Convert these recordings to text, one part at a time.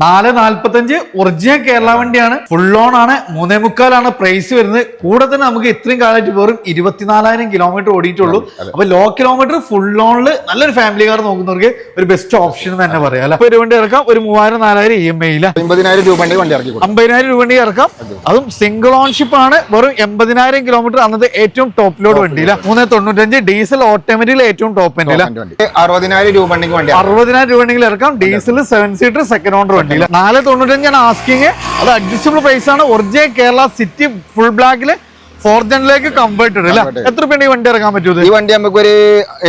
445 original Kerala വണ്ടിയാണ്. Full on ആണ്. 3.25 price വരുന്നത്. കൂടെ തന്നെ നമുക്ക് ഇത്രയും കാലമായിട്ട് വെറും 24,000 കിലോമീറ്റർ ഓടിയിട്ടുള്ളൂ. അപ്പൊ ലോ കിലോമീറ്റർ ഫുൾ ഓണില് നല്ലൊരു ഫാമിലി കാർ നോക്കുന്നവർക്ക് ഒരു ബെസ്റ്റ് ഓപ്ഷൻ തന്നെ പറയാം അല്ലെ. ഒരു വണ്ടി ഇറക്കാം, ഒരു 3,000-4,000 EMI 50,000 രൂപ വണ്ടി ഇറക്കി 50,000 രൂപ വണ്ടി ഇറക്കാം. അതും സിംഗിൾ ഓൺഷിപ്പ് ആണ്. വെറും 80,000 കിലോമീറ്റർ. അന്നത്തെ ഏറ്റവും ടോപ്പ് ലോഡ് വണ്ടിയില്ല. 395 ഡീസൽ ഓട്ടോമാറ്റിക്കിൽ ഏറ്റവും ടോപ്പ് എൻഡില്ല. 60,000 രൂപ വണ്ടിക്ക് 60,000 രൂപ വണ്ടിയിൽ ഇറക്കാം. ഡീസൽ 7 സീറ്റർ സെക്കൻഡ് ഓണർ വണ്ടിയില്ല. 495 ആസ്കിങ്. അത് അഡ്ജസ്റ്റബിൾ പ്രൈസ് ആണ്. ഒറിജിനൽ കേരള സിറ്റി ഫുൾ ബ്ലാക്കില് 4th ജനറേക്ക് കൺവേർട്ടഡ് അല്ല. എത്ര രൂപ വണ്ടി ഇറക്കാൻ പറ്റും? ഈ വണ്ടി നമുക്ക് ഒരു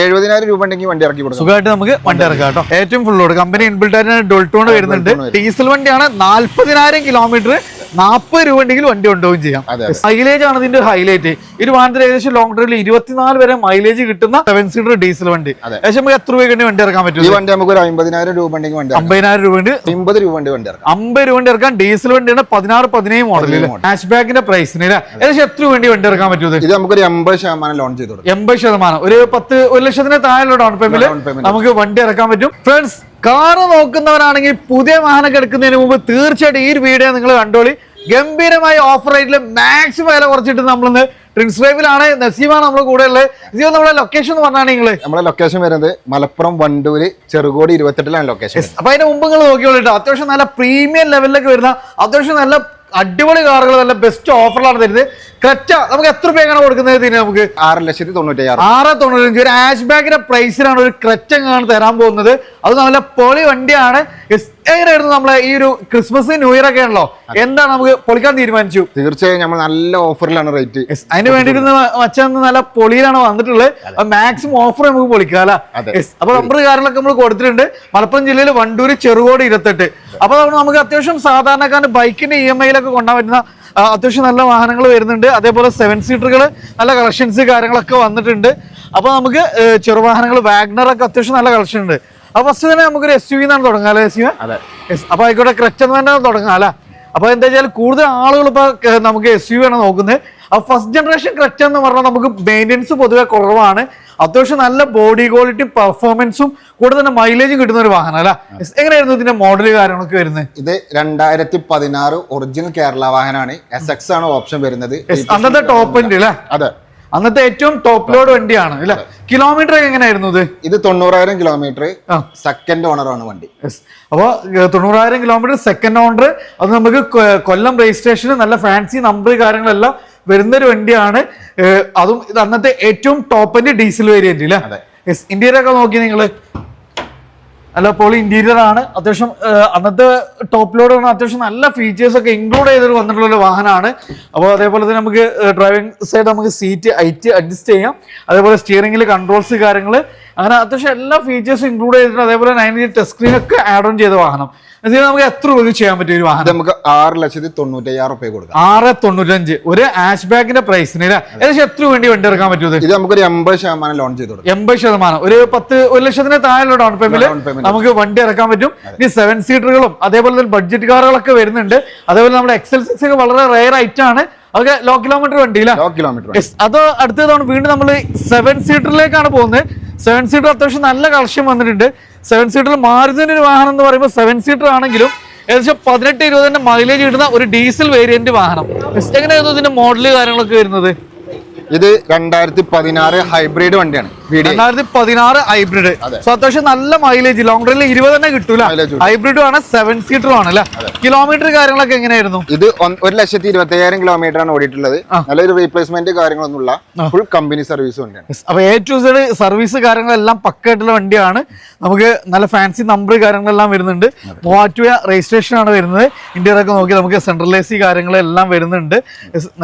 70,000 രൂപ വണ്ടി ഇറക്കി കൊടുക്കും. സുഖമായിട്ട് നമുക്ക് വണ്ടി ഇറക്കാം കേട്ടോ. ഏറ്റവും ഫുൾ ലോഡ് കമ്പനി ഇൻബിൽറ്റ് ആയിട്ട് ഡോൾട്ടോൺ വരുന്നുണ്ട്. ഡീസൽ വണ്ടിയാണ്. 40,000 കിലോമീറ്റർ 40 രൂപ ഉണ്ടെങ്കിൽ വണ്ടി കൊണ്ടുപോകും ചെയ്യാം. മൈലേജ് ആണ് ഇതിന്റെ ഹൈലൈറ്റ്. ഈ വാഹനത്തിൽ ഏകദേശം ലോങ് ഡ്രൈവിൽ 24 വരെ മൈലേജ് കിട്ടുന്ന 7 സീറ്റർ ഡീസൽ വണ്ടി. ഏകദേശം നമുക്ക് എത്ര രൂപയ്ക്ക് വണ്ടി ഇറക്കാൻ പറ്റും? ഈ വണ്ടി നമുക്ക് ഒരു 50,000 രൂപ വണ്ടിക്ക് 50,000 രൂപ 50 രൂപ വണ്ടി ഇറക്കാം. 50 രൂപ വണ്ടി ഇറക്കാം. ഡീസൽ വണ്ടിയാണ്. 16-17 മോഡലിൽ ഹാഷ് ബാക്കിന്റെ പ്രൈസിന് ഏകദേശം എത്ര വണ്ടി ഇറക്കാൻ പറ്റും? ഇത് നമുക്ക് 80% ലോൺ ചെയ്ത് കൊടുക്കും. 80%. ഒരു 1 ലക്ഷത്തിന് താഴെ ഡൗൺ പേയ്മെന്റ് നമുക്ക് വണ്ടി ഇറക്കാൻ പറ്റും. ഫ്രണ്ട്സ്, കാറ് നോക്കുന്നവരാണെങ്കിൽ പുതിയ വാഹനം എടുക്കുന്നതിന് മുമ്പ് തീർച്ചയായിട്ടും ഈ ഒരു വീഡിയോ നിങ്ങൾ കണ്ടോളി. ഗംഭീരമായ ഓഫർ റേറ്റിൽ മാക്സിമം വില കുറച്ചിട്ട് നമ്മളിന്ന് ട്രിൻസ് ഡ്രൈവിലാണ്. നസീമാണ് നമ്മുടെ കൂടെ ഉള്ളത്. നസീം, നമ്മുടെ ലൊക്കേഷൻ എന്ന് പറഞ്ഞാൽ നിങ്ങള്? നമ്മുടെ ലൊക്കേഷൻ വരുന്നത് മലപ്പുറം വണ്ടൂര് ചെറുകോട് 28 ലൊക്കേഷൻ. അപ്പൊ അതിന്റെ മുമ്പ് നിങ്ങൾ നോക്കിയോളൂ. അത്യാവശ്യം നല്ല പ്രീമിയം ലെവലിലേക്ക് വരുന്ന അത്യാവശ്യം നല്ല അടിപൊളി കാറുകൾ നല്ല ബെസ്റ്റ് ഓഫറിലാണ് തരുന്നത്. ക്രെറ്റ നമുക്ക് എത്ര രൂപയാണ് കൊടുക്കുന്നത്? ഇതിന് നമുക്ക് 6,95,000. ഒരു ഹാഷ് ബാക്കിന്റെ പ്രൈസിലാണ് ഒരു ക്രെറ്റ തരാൻ പോകുന്നത്. അത് നല്ല പൊളി വണ്ടിയാണ്. എങ്ങനെയായിരുന്നു നമ്മളെ ഈ ഒരു ക്രിസ്മസ് ന്യൂ ഇയർ ഒക്കെ ആണല്ലോ, എന്താണ് നമുക്ക് പൊളിക്കാൻ തീരുമാനിച്ചു? തീർച്ചയായും നമ്മൾ നല്ല ഓഫറിലാണ് റേറ്റ്. അതിന് വേണ്ടിയിരുന്ന മച്ചാൻ നല്ല പൊളിയിലാണ് വന്നിട്ടുള്ളത്. മാക്സിമം ഓഫർ നമുക്ക് പൊളിക്കാം. അപ്പൊ നമ്പർ കാര്യങ്ങളൊക്കെ നമ്മൾ കൊടുത്തിട്ടുണ്ട്. മലപ്പുറം ജില്ലയിൽ വണ്ടൂര് ചെറുകോട് 28. അപ്പൊ നമുക്ക് അത്യാവശ്യം സാധാരണക്കാരന് ബൈക്കിന്റെ EMI കൊണ്ടുപോകാൻ പറ്റുന്ന അത്യാവശ്യം നല്ല വാഹനങ്ങൾ വരുന്നുണ്ട്. അതേപോലെ 7 സീറ്ററുകൾ നല്ല കളക്ഷൻസ് കാര്യങ്ങളൊക്കെ വന്നിട്ടുണ്ട്. അപ്പൊ നമുക്ക് ചെറുവാഹനങ്ങൾ വാഗ്നർ ഒക്കെ അത്യാവശ്യം നല്ല കളക്ഷൻ ഉണ്ട്. അപ്പൊ ഫസ്റ്റ് തന്നെ നമുക്കൊരു SUV എന്നാണ് തുടങ്ങാം അല്ലെ? അപ്പൊ ആയിക്കോട്ടെ, ക്രെറ്റ തന്നെ തുടങ്ങാം അല്ലെ. അപ്പൊ എന്താ വെച്ചാൽ കൂടുതൽ ആളുകൾ ഇപ്പൊ നമുക്ക് SUV ആണ് നോക്കുന്നത്. അപ്പൊ ഫസ്റ്റ് ജനറേഷൻ ക്രെറ്റ എന്ന് പറഞ്ഞാൽ നമുക്ക് മെയിൻ്റെനൻസ് പൊതുവെ കുറവാണ്. അത്യാവശ്യം നല്ല ബോഡി ക്വാളിറ്റി പെർഫോമൻസും കൂടെ തന്നെ മൈലേജും കിട്ടുന്ന ഒരു വാഹനം അല്ല. എങ്ങനെയായിരുന്നു ഇതിന്റെ മോഡൽ കാര്യങ്ങളൊക്കെ വരുന്നത്? ഇത് 2016 ഒറിജിനൽ കേരള വാഹനമാണ്. SX ആണ് ഓപ്ഷൻ വരുന്നത്. അന്നത്തെ ടോപ്പ് എൻഡ് അല്ലേ? അതെ, അന്നത്തെ ഏറ്റവും ടോപ്പ് ലോഡ് വണ്ടിയാണ് അല്ലെ. കിലോമീറ്റർ എങ്ങനെയായിരുന്നു ഇത്? 90,000 കിലോമീറ്റർ സെക്കൻഡ് ഓണർ ആണ് വണ്ടി. അപ്പൊ 90,000 കിലോമീറ്റർ സെക്കൻഡ് ഓണർ. അത് നമുക്ക് കൊല്ലം രജിസ്ട്രേഷന് നല്ല ഫാൻസി നമ്പർ കാര്യങ്ങളെല്ലാം വരുന്നൊരു വണ്ടിയാണ്. അതും ഇത് അന്നത്തെ ഏറ്റവും ടോപ്പിന്റെ ഡീസൽ വേരിയന്റ് അല്ലേ? ഇന്റീരിയർ ഒക്കെ നോക്കി നിങ്ങള് നല്ല പൊളി ഇന്റീരിയർ ആണ്. അത്യാവശ്യം അന്നത്തെ ടോപ്പ് ലോഡ് ആണ്. അത്യാവശ്യം നല്ല ഫീച്ചേഴ്സ് ഒക്കെ ഇൻക്ലൂഡ് ചെയ്തിട്ട് വന്നിട്ടുള്ള ഒരു വാഹനമാണ്. അപ്പോൾ അതേപോലെ തന്നെ നമുക്ക് ഡ്രൈവിംഗ് സൈഡ് നമുക്ക് സീറ്റ് ഹൈറ്റ് അഡ്ജസ്റ്റ് ചെയ്യാം. അതേപോലെ സ്റ്റിയറിംഗിൽ കൺട്രോൾസ് കാര്യങ്ങൾ അങ്ങനെ അത്യാവശ്യം എല്ലാ ഫീച്ചേഴ്സും ഇൻക്ലൂഡ് ചെയ്തിട്ടുണ്ട്. അതേപോലെ 9 ടച്ച് സ്ക്രീൻ ഒക്കെ ആഡ് ഓൺ ചെയ്ത വാഹനം. നമുക്ക് എത്ര രൂപ ചെയ്യാൻ പറ്റും ഒരു വാഹനം? നമുക്ക് 6,95,000 രൂപ കൊടുക്കാം. 6,95 ഒരു ഹാഷ് ബാക്കിന്റെ പ്രൈസിന് ഏകദേശം എത്ര വണ്ടി ഇറക്കാൻ പറ്റും? ഇത് നമുക്ക് 80% ലോൺ ചെയ്ത് കൊടുക്കും. 80%. ഒരു 1 ലക്ഷത്തിന് താഴെ ഡൗൺ പേയ്മെന്റ് നമുക്ക് വണ്ടി ഇറക്കാൻ പറ്റും. ഇനി 7 സീറ്ററുകളും അതേപോലെ തന്നെ ബഡ്ജറ്റ് കാറുകളൊക്കെ വരുന്നുണ്ട്. അതേപോലെ നമ്മുടെ XL6 ഒക്കെ വളരെ റെയർ ആയിട്ടാണ്. അതൊക്കെ ലോ കിലോമീറ്റർ വണ്ടിയില്ല. അത് അടുത്ത തവണ വീണ്ടും നമ്മൾ 7 സീറ്ററിലേക്കാണ് പോകുന്നത്. 7 സീറ്റർ അത്യാവശ്യം നല്ല കളക്ഷൻ വന്നിട്ടുണ്ട്. 7 സീറ്ററിൽ മാരുതിന്റെ ഒരു വാഹനം എന്ന് പറയുമ്പോൾ 7 സീറ്റർ ആണെങ്കിലും ഏകദേശം 18-20 മൈലേജ് കിട്ടുന്ന ഒരു ഡീസൽ വേരിയന്റ് വാഹനം. എങ്ങനെയായിരുന്നു ഇതിന്റെ മോഡല് കാര്യങ്ങളൊക്കെ വരുന്നത്? ഇത് 2016 ഹൈബ്രിഡ് വണ്ടിയാണ്. 2016 ഹൈബ്രിഡ്. സോ അത്യാവശ്യം നല്ല മൈലേജ് ലോങ് ഡ്രൈവിൽ 20 തന്നെ കിട്ടൂല. ഹൈബ്രിഡും ആണ് 7 സീറ്ററും ആണ് അല്ലെ. കിലോമീറ്റർ കാര്യങ്ങളൊക്കെ എങ്ങനെയായിരുന്നു? ഇത് 1,25,000 കിലോമീറ്റർ ആണ് ഓടിയിട്ടുള്ളത്. നല്ലൊരു റീപ്ലേസ്മെന്റ് കാര്യങ്ങളൊന്നുമില്ല. ഫുൾ കമ്പനി സർവീസ് വണ്ടിയാണ്. അപ്പൊ A to Z സർവീസ് കാര്യങ്ങളെല്ലാം പക്കായിട്ടുള്ള വണ്ടിയാണ്. നമുക്ക് നല്ല ഫാൻസി നമ്പർ കാര്യങ്ങളെല്ലാം വരുന്നുണ്ട്. മൂവാറ്റുപുഴ രജിസ്ട്രേഷൻ ആണ് വരുന്നത്. ഇന്ത്യയിലൊക്കെ ഒക്കെ നോക്കി നമുക്ക് സെൻട്രൽ AC കാര്യങ്ങളെല്ലാം വരുന്നുണ്ട്.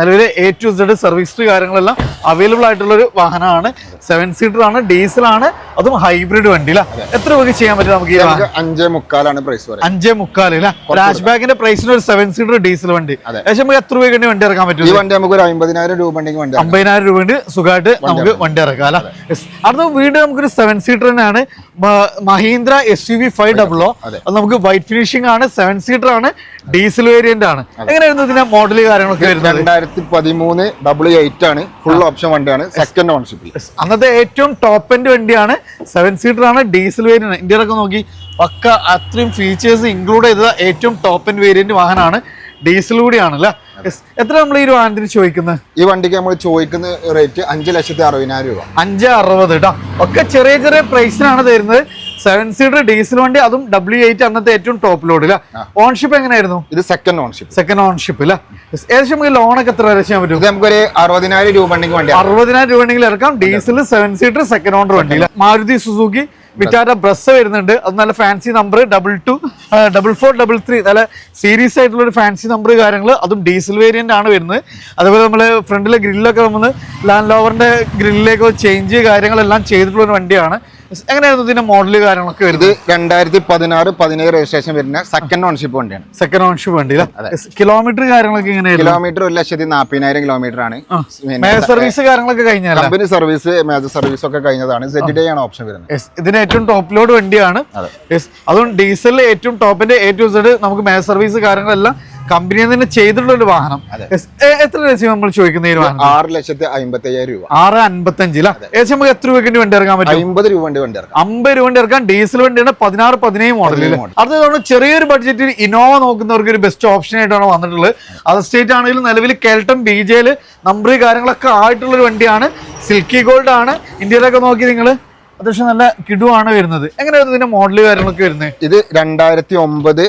നിലവിലെ A to Z സർവീസ് കാര്യങ്ങളെല്ലാം അവൈലബിൾ ആയിട്ടുള്ള ഒരു വാഹനമാണ്. 7 സീറ്റർ ആണ്, ഡീസൽ ആണ്, അതും ഹൈബ്രിഡ് വണ്ടി അല്ല. എത്ര രൂപ ചെയ്യാൻ പറ്റും നമുക്ക്? 5,45,000 പ്രൈസ്. 5,45 അല്ലെ. ഹാഷ് ബാക്കിന്റെ പ്രൈസിന് ഒരു 7 സീറ്റർ ഡീസൽ വണ്ടി ഏകദേശം നമുക്ക് എത്ര രൂപ വണ്ടി ഇറക്കാൻ പറ്റും? ഈ വണ്ടി നമുക്ക് ഒരു 50,000 രൂപ 50,000 രൂപ കൊണ്ട് സുഖമായിട്ട് നമുക്ക് വണ്ടി ഇറക്കാം അല്ലെ. അടുത്ത വീണ്ടും നമുക്കൊരു 7 സീറ്റർ തന്നെയാണ്. മഹീന്ദ്ര SUV 500. അത് നമുക്ക് വൈറ്റ് ഫിനിഷിംഗ് ആണ്. 7 സീറ്റർ ആണ്, ഡീസൽ വേരിയന്റ് ആണ്. എങ്ങനെയായിരുന്നു ഇതിന്റെ മോഡല് കാര്യങ്ങളൊക്കെ വരുന്നത്? 2013 W8 ആണ്. ഫുൾ ഓപ്ഷൻ വണ്ടിയാണ്, സെക്കൻഡ് ഓൺഷിപ്പിൽ. അന്നത്തെ ഏറ്റവും ടോപ്പ് എൻഡ് വണ്ടിയാണ്, 7 സീറ്റർ ആണ്, ഡീസൽ വേരിയന്റ്. ഇന്ത്യയിലൊക്കെ നോക്കി പക്ക അത്രയും ഫീച്ചേഴ്സ് ഇൻക്ലൂഡ് ചെയ്ത ഏറ്റവും ടോപ്പ് എൻഡ് വേരിയന്റ് വാഹനമാണ്, ഡീസൽ കൂടിയാണ് അല്ലേ. എത്ര നമ്മൾ ഈ ഒരു വാഹനത്തിന് ചോദിക്കുന്നത്? ഈ വണ്ടിക്ക് നമ്മൾ ചോദിക്കുന്ന റേറ്റ് 5,60,000 രൂപ. 5,60,000 കേട്ടോ. ഒക്കെ ചെറിയ ചെറിയ പ്രൈസിനാണ് തരുന്നത്. 7 സീറ്റർ ഡീസൽ വണ്ടി, അതും W8 അന്നത്തെ ഏറ്റവും ടോപ്പ് ലോഡ് അല്ലേ. ഓൺഷിപ്പ് എങ്ങനെയായിരുന്നു? ഇത് സെക്കൻഡ് ഓൺഷിപ്പ്. സെക്കൻഡ് ഓൺഷിപ്പ് അല്ലേ. ഏകദേശം നമുക്ക് ലോണൊക്കെ എത്ര വരെ ചെയ്യാൻ പറ്റും? ഇത് നമുക്കൊരു 60,000 രൂപ ഉണ്ടെങ്കിൽ വണ്ടി 60,000 രൂപ ഉണ്ടെങ്കിൽ ഇറക്കാം. ഡീസൽ 7 സീറ്റർ സെക്കൻഡ് ഓണർ വണ്ടി. മാരുതി സുസുക്കി വിറ്റാര ബ്രസ് വരുന്നുണ്ട്, അത് നല്ല ഫാൻസി നമ്പർ 224433, നല്ല സീരീസ് ആയിട്ടുള്ള ഒരു ഫാൻസി നമ്പർ കാര്യങ്ങൾ, അതും ഡീസൽ വേരിയന്റ് ആണ് വരുന്നത്. അതുപോലെ നമ്മൾ ഫ്രണ്ടിലെ ഗ്രില്ലൊക്കെ നമ്മൾ ലാൻഡ് ലോവറിന്റെ ഗ്രില്ലിലേക്ക് ചേഞ്ച് കാര്യങ്ങളെല്ലാം ചെയ്തിട്ടുള്ള ഒരു വണ്ടിയാണ്. എങ്ങനെയായിരുന്നു ഇതിന്റെ മോഡല് കാര്യങ്ങളൊക്കെ വരുന്നത്? 2016-17 രജിസ്ട്രേഷൻ വരുന്ന സെക്കൻഡ് ഓൺഷിപ്പ് വണ്ടിയാണ്. സെക്കൻഡ് ഓൺഷിപ്പ് വണ്ടി. കിലോമീറ്റർ കാര്യങ്ങളൊക്കെ എങ്ങനെയായിരുന്നു? കിലോമീറ്റർ 1,40,000 കിലോമീറ്റർ ആണ്. സർവീസ് കാര്യങ്ങളൊക്കെ കഴിഞ്ഞാൽ കമ്പനി സർവീസ്, മേജർ സർവീസ് ഒക്കെ കഴിഞ്ഞതാണ്. ZD ആണ് ഓപ്ഷൻ വരുന്നത്. ഇതിന് ഏറ്റവും ടോപ്പ് ലോഡ് വണ്ടിയാണ്. അതും ഡീസലിൽ ഏറ്റവും ടോപ്പിന്റെ A to Z നമുക്ക് മേജർ സർവീസ് കാര്യങ്ങളെല്ലാം കമ്പനിയിൽ തന്നെ ചെയ്തിട്ടുള്ള ഒരു വാഹനം. എത്ര രൂപ നമ്മൾ ചോദിക്കുന്ന ഈ വാഹനം? 6,55,000 രൂപ. 6,55,000. ഏകദേശം നമുക്ക് എത്ര രൂപയ്ക്ക് വണ്ടി ഇറക്കാൻ പറ്റും? 50 രൂപ വണ്ടി ഇറക്കാം. 50 രൂപ വണ്ടി ഇറക്കാൻ. ഡീസൽ വണ്ടിയാണ് 16-17 മോഡലിൽ. അടുത്തതാണ് ചെറിയൊരു ബഡ്ജറ്റിൽ ഇന്നോവ നോക്കുന്നവർക്ക് ഒരു ബെസ്റ്റ് ഓപ്ഷൻ ആയിട്ടാണ് വന്നിട്ടുള്ളത്. അതർ സ്റ്റേറ്റ് ആണെങ്കിലും നിലവിൽ കെൽട്ടൺ BJ നമ്പർ കാര്യങ്ങളൊക്കെ ആയിട്ടുള്ള ഒരു വണ്ടിയാണ്. സിൽക്കി ഗോൾഡ് ആണ്. ഇന്ത്യയിലൊക്കെ നോക്കി നിങ്ങൾ അത്യാവശ്യം നല്ല കിടുവാണ് വരുന്നത്. എങ്ങനെയായിരുന്നു ഇതിന്റെ മോഡല് കാര്യങ്ങളൊക്കെ വരുന്നത്? ഇത് 2009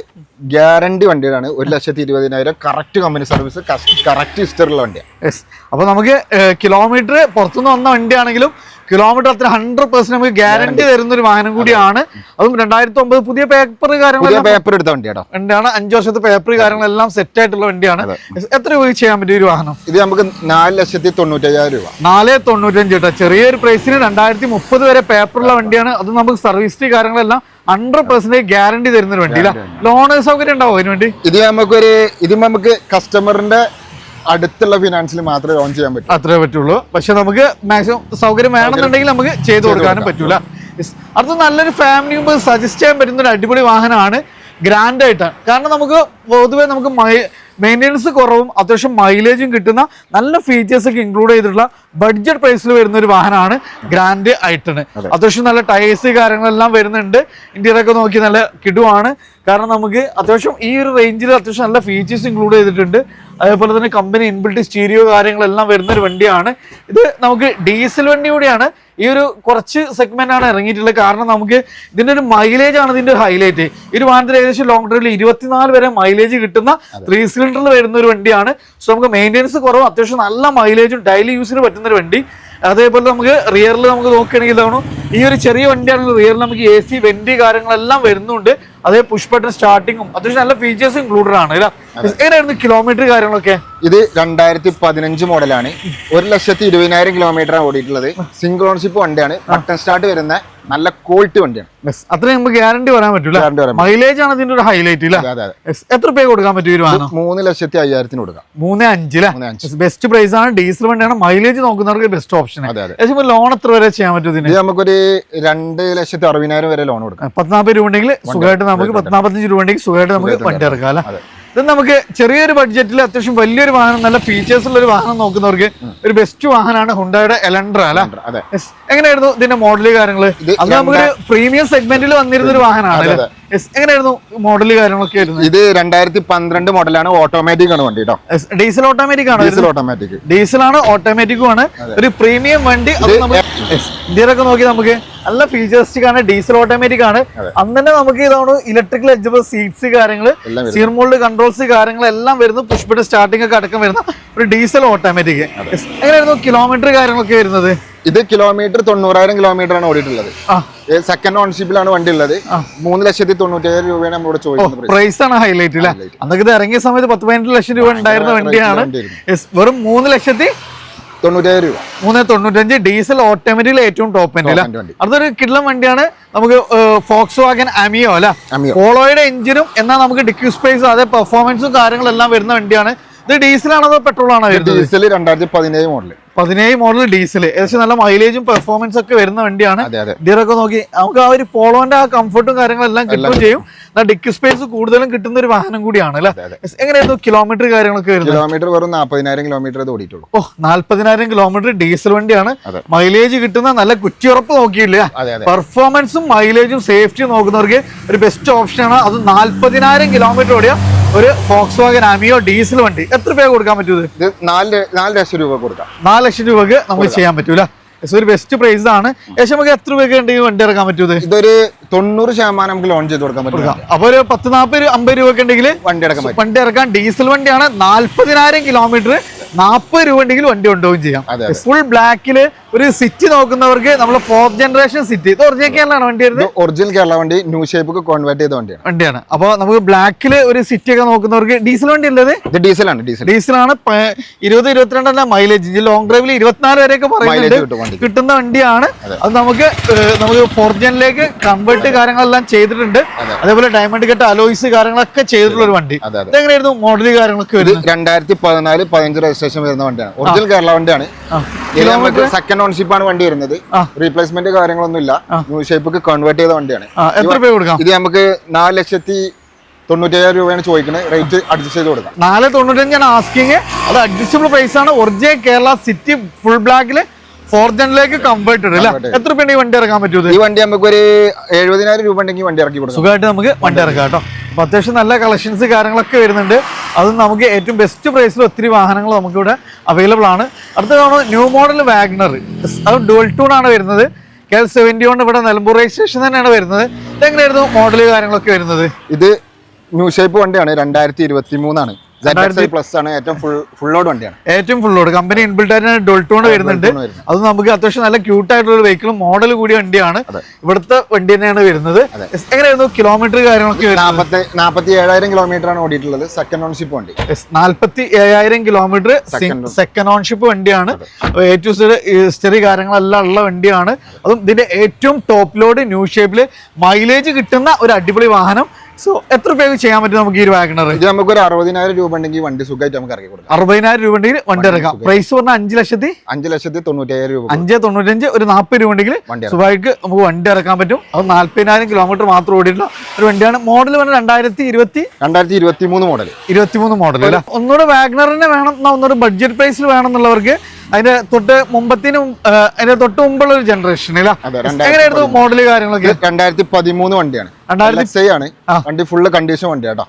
ഗ്യാരണ്ടി വണ്ടിയാണ്. 1,20,000 കറക്റ്റ് കമ്പനി സർവീസ്, കറക്റ്റ് ഹിസ്റ്ററിയുള്ള വണ്ടിയാണ്. അപ്പൊ നമുക്ക് കിലോമീറ്റർ പുറത്തുനിന്ന് വന്ന വണ്ടിയാണെങ്കിലും കിലോമീറ്റർ അത്ര 100% നമുക്ക് ഗ്യാരണ്ടി തരുന്ന ഒരു വാഹനം കൂടിയാണ്. അതും 2009 പുതിയ പേപ്പർ പേപ്പർ എടുത്ത വണ്ടിയാണോ? 5 വർഷത്തെ പേപ്പർ കാര്യങ്ങളെല്ലാം സെറ്റ് ആയിട്ടുള്ള വണ്ടിയാണ്. എത്ര രൂപ ചെയ്യാൻ പറ്റിയ ഒരു വാഹനം? ഇത് നമുക്ക് 4,95,000 രൂപ. 4,95,000 കേട്ടോ. ചെറിയൊരു പ്രൈസിന് 2030 വരെ പേപ്പറുള്ള വണ്ടിയാണ്. അത് നമുക്ക് സർവീസ് കാര്യങ്ങളെല്ലാം 100% ഗ്യാരണ്ടി തരുന്ന ഒരു വണ്ടി. ലോൺ സൗകര്യം ഉണ്ടാവും അതിന് വേണ്ടി? ഇത് നമുക്ക് കസ്റ്റമറിന്റെ അടുത്തുള്ള ഫിനാൻസിൽ മാത്രമേ ലോൺ ചെയ്യാൻ പറ്റൂ. അത്രേ പറ്റുള്ളൂ. പക്ഷെ നമുക്ക് മാക്സിമം സൗകര്യം വേണമെന്നുണ്ടെങ്കിൽ നമുക്ക് ചെയ്തു കൊടുക്കാനും പറ്റൂല. അടുത്ത നല്ലൊരു ഫാമിലി മുമ്പ് സജസ്റ്റ് ചെയ്യാൻ പറ്റുന്ന ഒരു അടിപൊളി വാഹനമാണ്, ഗ്രാൻഡ് ആയിട്ടാണ്. കാരണം നമുക്ക് പൊതുവെ നമുക്ക് മെയിൻ്റെനൻസ് കുറവും അത്യാവശ്യം മൈലേജും കിട്ടുന്ന നല്ല ഫീച്ചേഴ്സ് ഒക്കെ ഇൻക്ലൂഡ് ചെയ്തിട്ടുള്ള ബഡ്ജറ്റ് പ്രൈസിൽ വരുന്ന ഒരു വാഹനമാണ് ഗ്രാൻഡ് ഐട്ടണ്. അത്യാവശ്യം നല്ല ടയേഴ്സ് കാര്യങ്ങളെല്ലാം വരുന്നുണ്ട്. ഇന്ത്യയിലൊക്കെ നോക്കി നല്ല കിടുവാണ്. കാരണം നമുക്ക് അത്യാവശ്യം ഈ ഒരു റേഞ്ചിൽ അത്യാവശ്യം നല്ല ഫീച്ചേഴ്സ് ഇൻക്ലൂഡ് ചെയ്തിട്ടുണ്ട്. അതേപോലെ തന്നെ കമ്പനി ഇൻബിൽറ്റ് സ്റ്റീരിയോ കാര്യങ്ങളെല്ലാം വരുന്ന ഒരു വണ്ടിയാണ്. ഇത് നമുക്ക് ഡീസൽ വണ്ടി കൂടിയാണ്. ഈ ഒരു കുറച്ച് സെഗ്മെന്റ് ആണ് ഇറങ്ങിയിട്ടുള്ളത്. കാരണം നമുക്ക് ഇതിന്റെ ഒരു മൈലേജ് ആണ് ഇതിന്റെ ഒരു ഹൈലൈറ്റ്. ഈ ഒരു വാഹനത്തിൽ ഏകദേശം ലോങ് ഡ്രൈവിൽ 24 വരെ മൈലേജ് കിട്ടുന്ന 3 സിലിണ്ടറിൽ വരുന്ന ഒരു വണ്ടിയാണ്. സോ നമുക്ക് മെയിൻ്റെനൻസ് കുറവും അത്യാവശ്യം നല്ല മൈലേജും ഡെയിലി യൂസിന് പറ്റുന്ന ഒരു വണ്ടി. അതേപോലെ നമുക്ക് റിയറിൽ നമുക്ക് നോക്കുകയാണെങ്കിൽ ഇതാണ് ഈ ഒരു ചെറിയ വണ്ടിയാണെങ്കിൽ റിയറിൽ നമുക്ക് AC വെന്റ് കാര്യങ്ങളെല്ലാം വരുന്നുണ്ട്. അതേ പുഷ് ബട്ടൺ സ്റ്റാർട്ടിങ്ങും അത്യാവശ്യം നല്ല ഫീച്ചേഴ്സ് ഇൻക്ലൂഡഡ് ആണ്. എങ്ങനെയായിരുന്നു കിലോമീറ്റർ കാര്യങ്ങളൊക്കെ? ഇത് 2015 മോഡലാണ്. 1,20,000 കിലോമീറ്ററാണ് ഓടിയിട്ടുള്ളത്. സിംഗിൾ ഓൺഷിപ്പ് വണ്ടിയാണ്. ബട്ടൺ സ്റ്റാർട്ട് വരുന്ന നല്ല ക്വാളിറ്റി വണ്ടിയാണ്. അത്രയും നമുക്ക് ഗ്യാരണ്ടി പറയാൻ പറ്റൂല. മൈലേജ് ആണ് ഇതിന്റെ ഒരു ഹൈലൈറ്റ്. എത്ര രൂപ കൊടുക്കാൻ പറ്റും? 3,05,000 കൊടുക്കാം. 3,05,000 ബെസ്റ്റ് പ്രൈസ് ആണ്. ഡീസൽ വണ്ടിയാണ്. മൈലേജ് നോക്കുന്നവർക്ക് ബെസ്റ്റ് ഓപ്ഷൻ. ലോൺ എത്ര വരെ ചെയ്യാൻ പറ്റും ഇതിന്? നമുക്കൊരു 2,60,000 വരെ ലോൺ കൊടുക്കാം. 14 രൂപ ഉണ്ടെങ്കിൽ സുഖമായിട്ട് നമുക്ക് 45 രൂപ ഉണ്ടെങ്കിൽ സുഖമായിട്ട് നമുക്ക് വണ്ടി ഇറക്കാം അല്ലെ. ഇത് നമുക്ക് ചെറിയൊരു ബഡ്ജറ്റിൽ അത്യാവശ്യം വലിയൊരു വാഹനം, നല്ല ഫീച്ചേഴ്സ് ഉള്ള ഒരു വാഹനം നോക്കുന്നവർക്ക് ഒരു ബെസ്റ്റ് വാഹനമാണ് ഹുണ്ടായുടെ എലൻഡ്ര അല്ലെ. എങ്ങനെയായിരുന്നു ഇതിന്റെ മോഡല് കാര്യങ്ങള്? അത് നമുക്ക് പ്രീമിയം സെഗ്മെന്റിൽ വന്നിരുന്ന ഒരു വാഹനമാണ്. എങ്ങനെയായിരുന്നു മോഡല് കാര്യങ്ങളൊക്കെ വരുന്നത്? ഇത് 2012 മോഡലാണ്. ഓട്ടോമാറ്റിക് ആണ് വണ്ടി കേട്ടോ. ഡീസൽ ഓട്ടോമാറ്റിക് ആണ്. ഓട്ടോമാറ്റിക് ഡീസൽ ആണ്, ഓട്ടോമാറ്റിക്കും ആണ്. ഒരു പ്രീമിയം വണ്ടി. ഇന്ത്യയിലൊക്കെ നോക്കി നമുക്ക് നല്ല ഫീച്ചേഴ്സ്റ്റിക് ആണ്. ഡീസൽ ഓട്ടോമാറ്റിക് ആണ്. അന്ന് തന്നെ നമുക്ക് ഇതാണ് ഇലക്ട്രിക്കൽ അഡ്ജസ്റ്റബിൾ സീറ്റ്സ് കാര്യങ്ങള്, സ്റ്റിയറിംഗ് മോൾഡ് കൺട്രോൾസ് കാര്യങ്ങളെല്ലാം വരുന്നു. പുഷ് ബട്ടൺ സ്റ്റാർട്ടിംഗ് ഒക്കെ അടക്കം വരുന്ന ഒരു ഡീസൽ ഓട്ടോമാറ്റിക്. എങ്ങനെയായിരുന്നു കിലോമീറ്റർ കാര്യങ്ങളൊക്കെ വരുന്നത്? ഇത് കിലോമീറ്റർ 90,000 കിലോമീറ്റർ ആണ് ഓടിയിട്ടുള്ളത്. സെക്കൻഡ് ഓൺഷിപ്പിലാണ് വണ്ടി ഉള്ളത്. 3,90,000 രൂപയാണ് നമ്മളോട് ചോദിക്കുന്നത്. പ്രൈസ് ആണ് ഹൈലൈറ്റ് അല്ലേ. അന്നൊക്കെ ഇത് ഇറങ്ങിയ സമയത്ത് 10-15 ലക്ഷം രൂപ ഉണ്ടായിരുന്ന വണ്ടിയാണ്. വെറും 3,90,000 രൂപ. 395 ഡീസൽ ഓട്ടോമാറ്റിക്കിൽ ഏറ്റവും ടോപ്പ് എൻഡ് അല്ല. അതൊരു കിഡ്ലം വണ്ടിയാണ്. നമുക്ക് ഫോക്സ് വാഗൻ അമിയോ അല്ല, പോളോയുടെ എഞ്ചിനും എന്നാൽ നമുക്ക് ഡിക്യൂ സ്പേസ് അതേ പെർഫോമൻസും കാര്യങ്ങളെല്ലാം വരുന്ന വണ്ടിയാണ്. ഇത് ഡീസൽ ആണോ അതോ പെട്രോൾ ആണോ? Diesel 2017 model. 17 മോഡൽ ഡീസൽ ഏകദേശം നല്ല മൈലേജും പെർഫോമൻസ് ഒക്കെ വരുന്ന വണ്ടിയാണ്. അതെ അതെ ഇന്ത്യയിലൊക്കെ നോക്കി നമുക്ക് ആ ഒരു പോളോന്റെ ആ കംഫർട്ടും കാര്യങ്ങളെല്ലാം കിട്ടുകയും ചെയ്യും. ഡിക്കി സ്പേസ് കൂടുതലും കിട്ടുന്ന ഒരു വാഹനം കൂടിയാണ് അല്ലെ. എങ്ങനെയായിരുന്നു കിലോമീറ്റർ കാര്യങ്ങളൊക്കെ വരുന്നത്? കിലോമീറ്റർ വെറും 40,000 കിലോമീറ്റർ ഓടിയിട്ടുള്ളൂ. 40,000 കിലോമീറ്റർ ഡീസൽ വണ്ടിയാണ്. മൈലേജ് കിട്ടുന്ന നല്ല കുറ്റിയുറപ്പ് നോക്കിയില്ല, പെർഫോമൻസും മൈലേജും സേഫ്റ്റിയും നോക്കുന്നവർക്ക് ഒരു ബെസ്റ്റ് ഓപ്ഷനാണ്. അത് 40,000 കിലോമീറ്റർ ഓടിയ ഒരു Volkswagen Ameo ഡീസൽ വണ്ടി എത്ര രൂപ കൊടുക്കാൻ പറ്റൂത്? 4 ലക്ഷം രൂപ കൊടുക്കാം. 4 ലക്ഷം രൂപക്ക് നമുക്ക് ചെയ്യാൻ പറ്റൂല. ഒരു ബെസ്റ്റ് പ്രൈസ് ആണ്. ഏകദേശം നമുക്ക് എത്ര രൂപയ്ക്ക് ഉണ്ടെങ്കിൽ വണ്ടി ഇറക്കാൻ പറ്റൂത്? ഇതൊരു 90% നമുക്ക് ലോൺ ചെയ്ത് കൊടുക്കാൻ പറ്റും. അപ്പൊ ഒരു 10-40-50 രൂപയ്ക്ക് ഉണ്ടെങ്കിൽ വണ്ടി ഇറക്കാൻ. ഡീസൽ വണ്ടിയാണ്. 40,000 കിലോമീറ്റർ 40 രൂപ ഉണ്ടെങ്കിൽ വണ്ടി കൊണ്ടുപോകും ചെയ്യാം. ഫുൾ ബ്ലാക്കില് ഒരു സിറ്റി നോക്കുന്നവർക്ക് നമ്മൾ 4th ജനറേഷൻ സിറ്റി. ഇത് ഒറിജിനൽ കേരളമാണ് വണ്ടി വരുന്നത്. ഒറിജിനൽ കേരള വണ്ടി ന്യൂ ഷേപ്പ് കോൺവേർട്ട് ചെയ്ത വണ്ടിയാണ്. അപ്പൊ നമുക്ക് ബ്ലാക്കില് ഒരു സിറ്റി ഒക്കെ നോക്കുന്നവർക്ക് ഡീസൽ വണ്ടി ഉള്ളത് ഇത് ഡീസലാണ്. ഡീസലാണ് 20-22 മൈലേജ്. ലോങ് ഡ്രൈവിൽ 24 വരെയൊക്കെ പറയുന്നത് കിട്ടുന്ന വണ്ടിയാണ്. അത് നമുക്ക് 4th ജനിലേക്ക് കൺവേർട്ട് കാര്യങ്ങളെല്ലാം ചെയ്തിട്ടുണ്ട്. അതേപോലെ ഡയമണ്ട് കട്ട് അലോയ്സ് കാര്യങ്ങളൊക്കെ ചെയ്തിട്ടുള്ള ഒരു വണ്ടി. ഇതെങ്ങനെയായിരുന്നു മോഡൽ കാര്യങ്ങളൊക്കെ വരുന്നത്? 2014-15 രജിസ്ട്രേഷൻ വരുന്ന വണ്ടിയാണ്. ഒറിജിനൽ കേരള വണ്ടിയാണ്. സെക്കൻഡ് ഓൺഷിപ്പ് ആണ് വണ്ടി വരുന്നത്. റീപ്ലേസ്മെന്റ് കാര്യങ്ങളൊന്നും ഇല്ല. ന്യൂ ഷേപ്പ് കൺവേർട്ട് ചെയ്ത വണ്ടിയാണ്. എത്ര രൂപ കൊടുക്കാം? ഇത് നമുക്ക് 4,97,000 രൂപയാണ് ചോദിക്കുന്നത്. റേറ്റ് അഡ്ജസ്റ്റ് ചെയ്ത് കൊടുക്കാം. 495 ആസ്കിങ്. അത് അഡ്ജസ്റ്റബിൾ പ്രൈസ് ആണ്. ഒറിജിനൽ കേരള സിറ്റി ഫുൾ ബ്ലാക്കില് 4th ജനിലേക്ക് കൺവേർട്ടഡ് അല്ല. എത്ര രൂപ വണ്ടി ഇറക്കാൻ പറ്റുമോ? ഈ വണ്ടി നമുക്ക് ഒരു 70,000 രൂപ ഉണ്ടെങ്കിൽ വണ്ടി ഇറക്കി കൊടുക്കും. സുഖമായിട്ട് നമുക്ക് വണ്ടി ഇറക്കാം കേട്ടോ. അപ്പൊ അത്യാവശ്യം നല്ല കളക്ഷൻസ് കാര്യങ്ങളൊക്കെ വരുന്നുണ്ട്. അത് നമുക്ക് ഏറ്റവും ബെസ്റ്റ് പ്രൈസിൽ ഒത്തിരി വാഹനങ്ങൾ നമുക്കിവിടെ അവൈലബിൾ ആണ്. അടുത്തതാണ് ന്യൂ മോഡൽ വാഗ്നർ. അത് ഡുവൽ ടൂൺ ആണ് വരുന്നത്. KL71 ഇവിടെ നിലമ്പൂർ രജിസ്ട്രേഷൻ തന്നെയാണ് വരുന്നത്. ഇതെങ്ങനെയായിരുന്നു മോഡൽ കാര്യങ്ങളൊക്കെ വരുന്നത്? ഇത് ന്യൂ ഷേപ്പ് വണ്ടിയാണ്. 2023 ആണ്. പ്ലസ് ആണ്. ഏറ്റവും ഫുൾ ലോഡ് വണ്ടിയാണ്. ഏറ്റവും ഫുൾ ലോഡ് കമ്പനി ഇൻബിൽറ്റ് ആയിട്ട് ഡുവൽ ടോൺ വരുന്നുണ്ട്. അത് നമുക്ക് അത്യാവശ്യം നല്ല ക്യൂട്ട് ആയിട്ടുള്ള ഒരു വെഹിക്കിളും മോഡൽ കൂടിയ വണ്ടിയാണ്. ഇവിടുത്തെ വണ്ടി തന്നെയാണ് വരുന്നത്. എങ്ങനെയായിരുന്നു കിലോമീറ്റർ കാര്യങ്ങളൊക്കെ? 47,000 കിലോമീറ്റർ ആണ് ഓടിയിട്ടുള്ളത്. സെക്കൻഡ് ഓൺഷിപ്പ് വണ്ടി. 47,000 കിലോമീറ്റർ സെക്കൻഡ് ഓൺഷിപ്പ് വണ്ടിയാണ്. ഏറ്റവും ഹിസ്റ്ററി കാര്യങ്ങളെല്ലാം ഉള്ള വണ്ടിയാണ്. അതും ഇതിന്റെ ഏറ്റവും ടോപ്പ് ലോഡ് ന്യൂ ഷേപ്പില് മൈലേജ് കിട്ടുന്ന ഒരു അടിപൊളി വാഹനം. സോ എത്ര രൂപയ്ക്ക് ചെയ്യാൻ പറ്റും നമുക്ക് ഈ ഒരു വാഗണർ? ഇത് നമുക്ക് ഒരു 60,000 രൂപ ഉണ്ടെങ്കിൽ വണ്ടി സുഖമായിട്ട് നമുക്ക് ഇറക്കി കൊടുക്കാം. 60,000 രൂപ ഉണ്ടെങ്കിൽ വണ്ടി ഇറക്കാം. പ്രൈസ് പറഞ്ഞാൽ 5,95,000 രൂപ. 5,95 ഒരു 40 രൂപ ഉണ്ടെങ്കിൽ സുഖമായിട്ട് നമുക്ക് വണ്ടി ഇറക്കാൻ പറ്റും. അത് 40,000 കിലോമീറ്റർ മാത്രം ഓടിയിട്ടുള്ള ഒരു വണ്ടിയാണ്. മോഡൽ പറഞ്ഞാൽ 2023 മോഡൽ. 23 മോഡൽ അല്ല. ഒന്നുകൂടെ വാഗണറിനെ വേണം, ഒന്നുകൂടെ ബഡ്ജറ്റ് പ്രൈസിൽ വേണം എന്നുള്ളവർക്ക് അതിന്റെ തൊട്ട് മുമ്പുള്ള ഒരു ജനറേഷൻ എങ്ങനെയായിരുന്നു മോഡൽ കാര്യങ്ങളൊക്കെ? 2013 വണ്ടിയാണ്. വണ്ടി ഫുള്ള് കണ്ടീഷൻ വണ്ടിയാട്ടോ.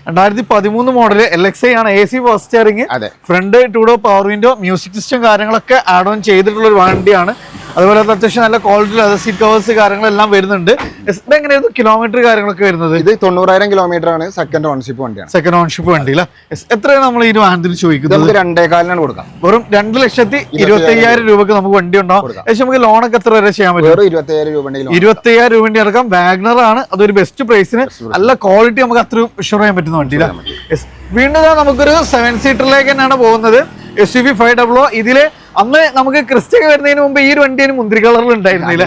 2013 മോഡൽ LXi ആണ്. AC power steering, front 2 door power window, music system കാര്യങ്ങളൊക്കെ ആഡ് ഓൺ ചെയ്തിട്ടുള്ള ഒരു വണ്ടിയാണ്. അതുപോലെ അത്യാവശ്യം നല്ല ക്വാളിറ്റി ലെതർ സീറ്റ് കവേഴ്സ് കാര്യങ്ങളെല്ലാം വരുന്നുണ്ട്. ഇതെങ്ങനെയായിരുന്നു കിലോമീറ്റർ കാര്യങ്ങളൊക്കെ വരുന്നത്? ഇത് 90,000 കിലോമീറ്റർ ആണ്. സെക്കൻഡ് ഓൺഷിപ്പ് വണ്ടിയാണ്. സെക്കൻഡ് ഓൺഷിപ്പ് വണ്ടി അല്ല. എത്രയാണ് നമ്മൾ ഈ വാഹനത്തിന് ചോദിക്കുന്നത്? 2,400,000 കൊടുക്കാം. വെറും 2,25,000 രൂപക്ക് നമുക്ക് വണ്ടി ഉണ്ടാവും. പക്ഷെ നമുക്ക് ലോണൊക്കെ എത്ര വരെ ചെയ്യാൻ പറ്റും? 25,000 രൂപ വണ്ടി ഇറക്കാം. വാഗ്നർ ആണ്. അതൊരു ബെസ്റ്റ് പ്രൈസിന് നല്ല ക്വാളിറ്റി നമുക്ക് അത്ര ഷുർ ചെയ്യാൻ പറ്റുന്ന വണ്ടിയില്ല. വീണ്ടും നമുക്കൊരു 7 സീറ്ററിലേക്ക് തന്നെയാണ് പോകുന്നത്. SUV 500. ഇതില് അന്ന് നമുക്ക് ക്രിസ്റ്റ വരുന്നതിന് മുമ്പ് ഈ ഒരു വണ്ടി മുന്തിരി കളറിൽ ഉണ്ടായിരുന്നില്ല.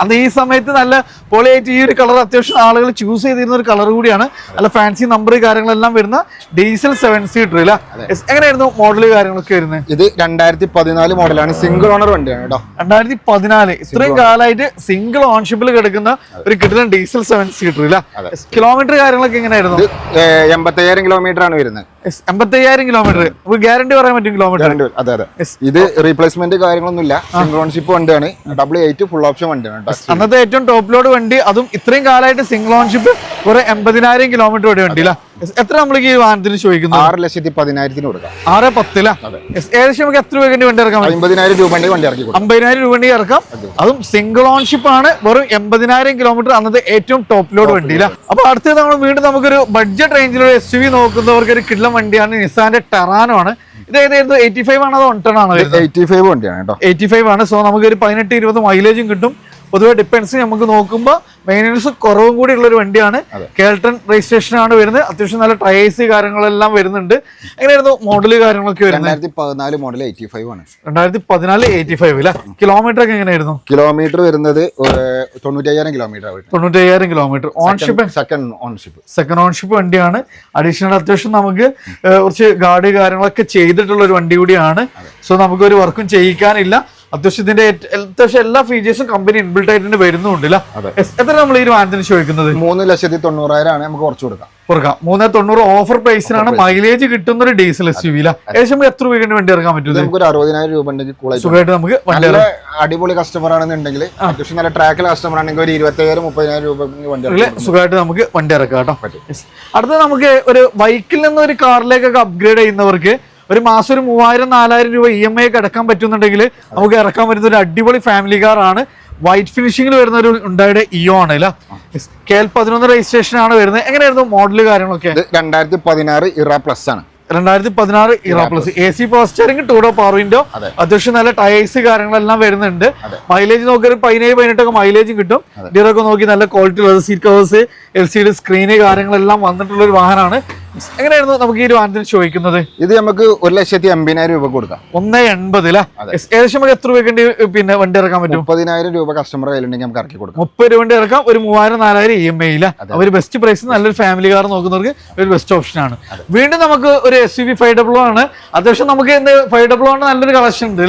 അന്ന് ഈ സമയത്ത് നല്ല പൊളിയായിട്ട് ഈ ഒരു കളർ അത്യാവശ്യം ആളുകൾ ചൂസ് ചെയ്തിരുന്ന ഒരു കളർ കൂടിയാണ്. നല്ല ഫാൻസി നമ്പർ കാര്യങ്ങളെല്ലാം വരുന്ന ഡീസൽ 7 സീറ്റർ അല്ല. എങ്ങനെയായിരുന്നു മോഡൽ കാര്യങ്ങളൊക്കെ വരുന്നത്? ഇത് 2014 മോഡലാണ്. സിംഗിൾ ഓണർ വണ്ടിയാണ് കേട്ടോ. 2014. ഇത്രയും കാലമായിട്ട് സിംഗിൾ ഓൺഷിപ്പിൽ കിടക്കുന്ന ഒരു കിട്ടുന്ന ഡീസൽ 7 സീറ്റർ അല്ല. കിലോമീറ്റർ കാര്യങ്ങളൊക്കെ എങ്ങനെയായിരുന്നു? 85,000 കിലോമീറ്റർ ആണ് വരുന്നത്. 85,000 കിലോമീറ്റർ. ഗ്യാരണ്ടി പറയാൻ പറ്റും കിലോമീറ്റർ? അതെ അതെ. ഇത് റീപ്ലേസ്മെന്റ് കാര്യങ്ങളൊന്നും ഇല്ല. സിംഗിൾ ഓൺഷിപ്പ് വണ്ടിയാണ്. 88 ഫുൾ ഓപ്ഷൻ വണ്ടിയാണ്. അന്നത്തെ ഏറ്റവും ടോപ്പ് ലോഡ് വണ്ടി. അതും ഇത്രയും കാലമായിട്ട് സിംഗിൾ ഓൺഷിപ്പ് കുറെ 80,000 കിലോമീറ്റർ ഓടിയ വണ്ടി അല്ല. എത്ര നമ്മൾക്ക് ഈ വാഹനത്തിന് ചോദിക്കുന്നു? 6,10,000 കൊടുക്കാം. 6,10,000. ഏകദേശം നമുക്ക് എത്ര രൂപ വണ്ടി ഇറക്കാം? 50,000 രൂപ വണ്ടി ഇറക്കി 50,000 രൂപ വണ്ടി ഇറക്കാം. അതും സിംഗിൾ ഓൺഷിപ്പ് ആണ്. വെറും 80,000 കിലോമീറ്റർ. അന്നത്തെ ഏറ്റവും ടോപ്പ് ലോഡ് വണ്ടി അല്ല. അപ്പൊ അടുത്തത് നമ്മൾ വീണ്ടും നമുക്കൊരു ബഡ്ജറ്റ് റേഞ്ചിലുള്ള SUV നോക്കുന്നവർക്ക് ഒരു കിടിലൻ വണ്ടിയാണ്. നിസാന്റെ ടെറാനോ ആണ്. ഇത് ഏതായിരുന്നു? 85 ആണോ അതോ 110 ആണോ? 85 വണ്ടിയാണ് കേട്ടോ. 85 ആണ്. സോ നമുക്ക് ഒരു 18-20 മൈലേജും കിട്ടും. പൊതുവെ ഡിപ്പെൻസ് നമുക്ക് നോക്കുമ്പോൾ മെയിൻ്റനൻസ് കുറവും കൂടി ഉള്ള ഒരു വണ്ടിയാണ്. കേൾട്ടൺ രജിസ്ട്രേഷൻ ആണ് വരുന്നത്. അത്യാവശ്യം നല്ല ടയേഴ്സ് കാര്യങ്ങളെല്ലാം വരുന്നുണ്ട്. എങ്ങനെയായിരുന്നു മോഡല് കാര്യങ്ങളൊക്കെ വരുന്നത്? 2014 മോഡൽ 85 ആണ്. 2014 85 അല്ലേ? കിലോമീറ്റർ ഒക്കെ എങ്ങനെയായിരുന്നു? കിലോമീറ്റർ വരുന്നത് 95,000 കിലോമീറ്റർ. 95,000 കിലോമീറ്റർ. ഓൺഷിപ്പ് സെക്കൻഡ് ഓൺഷിപ്പ് വണ്ടിയാണ്. അഡീഷണൽ അത്യാവശ്യം നമുക്ക് കുറച്ച് ഗാർഡ് കാര്യങ്ങളൊക്കെ ചെയ്തിട്ടുള്ള ഒരു വണ്ടി കൂടിയാണ്. സോ നമുക്ക് ഒരു വർക്കും ചെയ്യിക്കാനില്ല. അത്യാവശ്യം ഇതിന്റെ അത്യാവശ്യം എല്ലാ ഫീച്ചേഴ്സും കമ്പനി ഇൻബിൽട്ട് ആയിട്ട് വരുന്നുണ്ട്. എത്ര നമ്മൾ ഈ വാഹനത്തിന് ചോദിക്കുന്നത്? 3,90,000 ആണ്. നമുക്ക് കുറച്ച് കൊടുക്കാം. 390 ഓഫർ പ്രൈസിനാണ്. മൈലേജ് കിട്ടുന്ന ഒരു ഡീസൽ SUV. ഏകദേശം എത്ര രൂപയ്ക്ക് വണ്ടി ഇറക്കാൻ പറ്റും? നമുക്ക് ഒരു 60,000 രൂപ ഉണ്ടെങ്കിൽ സുഖമായിട്ട് നമുക്ക് അടിപൊളി കസ്റ്റമർ ആണെന്നുണ്ടെങ്കിൽ, അത്യാവശ്യം നല്ല ട്രാക്കിൽ കസ്റ്റമർ ആണെങ്കിൽ ഒരു 25,000-30,000 രൂപ സുഖമായിട്ട് നമുക്ക് വണ്ടി ഇറക്കാം കേട്ടോ. അടുത്ത നമുക്ക് ഒരു ബൈക്കിൽ നിന്ന് ഒരു കാറിലേക്കൊക്കെ അപ്ഗ്രേഡ് ചെയ്യുന്നവർക്ക് ഒരു മാസം ഒരു 3,000-4,000 രൂപ EMI ഒക്കെ അടക്കാൻ പറ്റുന്നുണ്ടെങ്കിൽ നമുക്ക് ഇറക്കാൻ പറ്റുന്ന ഒരു അടിപൊളി ഫാമിലി കാർ ആണ്. വൈറ്റ് ഫിനിഷിംഗിൽ വരുന്ന ഒരു ഉണ്ടായുടെ ഇയോൺ അല്ല, KL11 രജിസ്ട്രേഷൻ ആണ് വരുന്നത്. എങ്ങനെയായിരുന്നു മോഡല് കാര്യങ്ങളൊക്കെ? 2016 ഇറ പ്ലസ് ആണ്. 2016 ഇറ plus. AC power steering, 2 power window, അത്യാവശ്യം നല്ല ടയേഴ്സ് കാര്യങ്ങളെല്ലാം വരുന്നുണ്ട്. മൈലേജ് നോക്കി ഒരു 17-18 ഒക്കെ മൈലേജും കിട്ടും. ഡിയറൊക്കെ നോക്കി നല്ല ക്വാളിറ്റി ഉള്ളത്. സീറ്റ് കവേഴ്സ്, LCD സ്ക്രീന് കാര്യങ്ങളെല്ലാം വന്നിട്ടുള്ള ഒരു വാഹനമാണ്. എങ്ങനെയായിരുന്നു നമുക്ക് ഈ ഒരു വാഹനത്തിന് ചോദിക്കുന്നത്? ഇത് നമുക്ക് 1,80,000 രൂപ കൊടുക്കാം. 1,80,000 ഏകദേശം നമുക്ക് എത്ര രൂപയ്ക്ക് പിന്നെ വണ്ടി ഇറക്കാൻ പറ്റും? 30,000 രൂപ കസ്റ്റമർ കയ്യിലുണ്ടെങ്കിൽ നമുക്ക് ഇറക്കി കൊടുക്കാം. 30 രൂപ ഇറക്കാം. ഒരു 3,000-4,000 EMI ഒരു ബെസ്റ്റ് പ്രൈസ്. നല്ലൊരു ഫാമിലി കാർ നോക്കുന്നവർക്ക് ഒരു ബെസ്റ്റ് ഓപ്ഷൻ ആണ്. വീണ്ടും നമുക്ക് ഒരു SUV 500 ആണ്. അത്യാവശ്യം നമുക്ക് 500 ആണ് നല്ലൊരു കളക്ഷൻ ഉണ്ട്.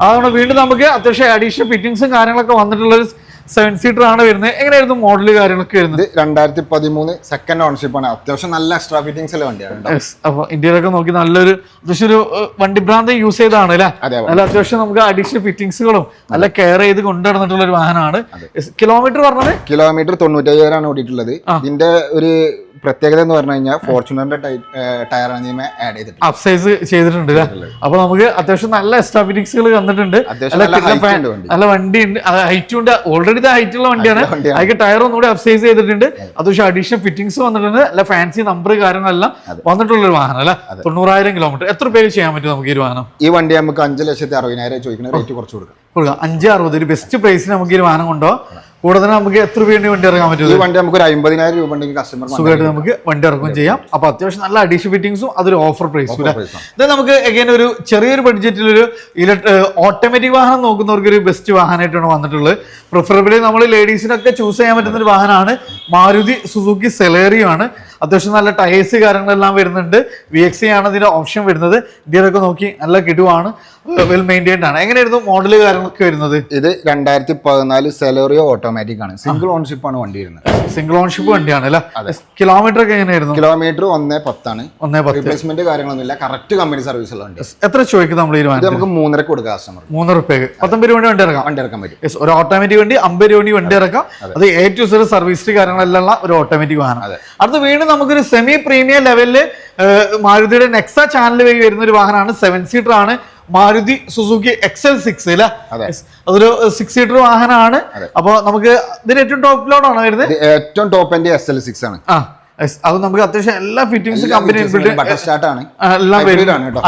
അതുകൊണ്ട് വീണ്ടും നമുക്ക് അത്യാവശ്യം അഡീഷണൽ ഫിറ്റിംഗ്സും കാര്യങ്ങളൊക്കെ വന്നിട്ടുള്ള ഒരു 7 സീറ്റർ ആണ് വരുന്നത്. എങ്ങനെയായിരുന്നു മോഡല് കാര്യങ്ങളൊക്കെ വരുന്നത്? 2013 സെക്കൻഡ് ഓൺഷിപ്പ് ആണ്. അത്യാവശ്യം നല്ല എക്സ്ട്രാ ഫിറ്റിംഗ്സ് ഉള്ള വണ്ടിയാണ്. അപ്പൊ ഇന്ത്യയിലൊക്കെ നോക്കി നല്ലൊരു അത്യാവശ്യം ഒരു വണ്ടി ഭ്രാന്ത് യൂസ് ചെയ്താണ് അല്ലെ? നല്ല അത്യാവശ്യം നമുക്ക് അഡീഷണൽ ഫിറ്റിംഗ്സുകളും നല്ല കെയർ ചെയ്ത് കൊണ്ടുനടന്നിട്ടുള്ള ഒരു വാഹനമാണ്. കിലോമീറ്റർ പറഞ്ഞത്? കിലോമീറ്റർ 95,000 ആണ് ഓടിയിട്ടുള്ളത്. ഇതിന്റെ ഒരു പ്രത്യേകത എന്ന് പറഞ്ഞു കഴിഞ്ഞാൽ ഫോർച്യൂണറിന്റെ ടയറാണ് ആഡ് ചെയ്തിട്ട് അപ്സൈസ് ചെയ്തിട്ടുണ്ട്. അപ്പൊ നമുക്ക് അത്യാവശ്യം നല്ല എക്സ്ട്രാ ഫിറ്റിംഗ്സുകൾ വന്നിട്ടുണ്ട്. നല്ല വണ്ടി ഉണ്ട്, ഹൈറ്റും ഉണ്ട്. ഓൾറെഡി ഹൈറ്റ് ഉള്ള വണ്ടിയാണ്. അതിന് ടയർ ഒന്നുകൂടി അപ്സൈസ് ചെയ്തിട്ടുണ്ട്. അത്യാവശ്യം അഡീഷണൽ ഫിറ്റിംഗ്സ് വന്നിട്ടുണ്ട്. നല്ല ഫാൻസി നമ്പർ കാര്യങ്ങളെല്ലാം വന്നിട്ടുള്ള ഒരു വാഹനം അല്ലെ? 90,000 കിലോമീറ്റർ. എത്ര പേര് ചെയ്യാൻ പറ്റും നമുക്ക് ഈ ഒരു വാഹനം? ഈ വണ്ടി നമുക്ക് 5,60,000 ചോദിക്കുന്ന റേറ്റ് കുറച്ച് കൊടുക്കാം. 5,60,000 ഒരു ബെസ്റ്റ് പ്രൈസിന് നമുക്ക് ഈ വാഹനം കൊണ്ടോ. കൂടുതൽ നമുക്ക് എത്ര രൂപ വണ്ടി ഇറങ്ങാൻ പറ്റും? ഈ വണ്ടി നമുക്ക് ഒരു 50,000 രൂപ ഉണ്ടെങ്കിൽ കസ്റ്റമർ സുഖമായിട്ട് നമുക്ക് വണ്ടി ഇറക്കുകയും ചെയ്യാം. അപ്പൊ അത്യാവശ്യം നല്ല അഡീഷണൽ ഫിറ്റിംഗ്സും അതൊരു ഓഫർ പ്രൈസും. ഇത് നമുക്ക് എഗൈൻ ഒരു ചെറിയൊരു ബഡ്ജറ്റിൽ ഒരു ഓട്ടോമാറ്റിക് വാഹനം നോക്കുന്നവർക്ക് ഒരു ബെസ്റ്റ് വാഹനമായിട്ടാണ് വന്നിട്ടുള്ളത്. പ്രിഫറബിളി നമ്മൾ ലേഡീസിനൊക്കെ ചൂസ് ചെയ്യാൻ പറ്റുന്ന ഒരു വാഹനമാണ്. മാരുതി സുസുക്കി സെലേറിയോ ആണ്. അത്യാവശ്യം നല്ല ടയേഴ്സ് കാര്യങ്ങളെല്ലാം വരുന്നുണ്ട്. VXI ആണ് ഇതിന്റെ ഓപ്ഷൻ വരുന്നത്. ഇന്ത്യയിലൊക്കെ നോക്കി നല്ല കിടുവാണ്, വെൽ മെയിൻറ്റൈൻഡ് ആണ്. എങ്ങനെയായിരുന്നു മോഡല് കാര്യങ്ങളൊക്കെ വരുന്നത്? ഇത് 2014 സെലേറിയോ ഓട്ടോമാറ്റിക് ആണ്. സിംഗിൾ ഓൺഷിപ്പ് ആണ് വണ്ടി വരുന്നത്. സിംഗിൾ ഓൺഷിപ്പ് വണ്ടിയാണ് അല്ലെ? കിലോമീറ്റർ ഒക്കെ എങ്ങനെയായിരുന്നു? കിലോമീറ്റർ 110 ആണ്. 110. റീപ്ലേസ്മെന്റ് കാര്യങ്ങളൊന്നുമില്ല. കറക്റ്റ് കമ്പനി സർവീസ് ഉള്ള വണ്ടി. എത്ര ചോദിക്കും നമ്മൾ? നമുക്ക് 3.5 കൊടുക്കാം കസ്റ്റമർ. 3 രൂപയ്ക്ക് 19 രൂപ വണ്ടി ഇറക്കാം. പറ്റും. ഒരു ഓട്ടോമാറ്റിക് വണ്ടി 50 രൂപ വണ്ടി ഇറക്കാം. അത് A to Z സർവീസ് കാര്യങ്ങളെല്ലാം ഒരു ഓട്ടോമാറ്റിക് വാഹനം. അടുത്ത വീണ്ടും നമുക്കൊരു സെമി പ്രീമിയം ലെവലില് മാരുതിയുടെ നെക്സ ചാനൽ വഴി വരുന്ന ഒരു വാഹനമാണ്. 7 സീറ്റർ ആണ്. മാരുതി സുസുക്കി XL6 അല്ലെ? അതൊരു 6 സീറ്റർ വാഹനമാണ്. അപ്പൊ നമുക്ക് ഇതിന് ഏറ്റവും ടോപ്പ് ലോഡ് ആണ് വരുന്നത്. ഏറ്റവും ടോപ്പ് എന്റെ SL6 ആണ്. അത് നമുക്ക് അത്യാവശ്യം എല്ലാ ഫിറ്റിംഗ്സും കമ്പനി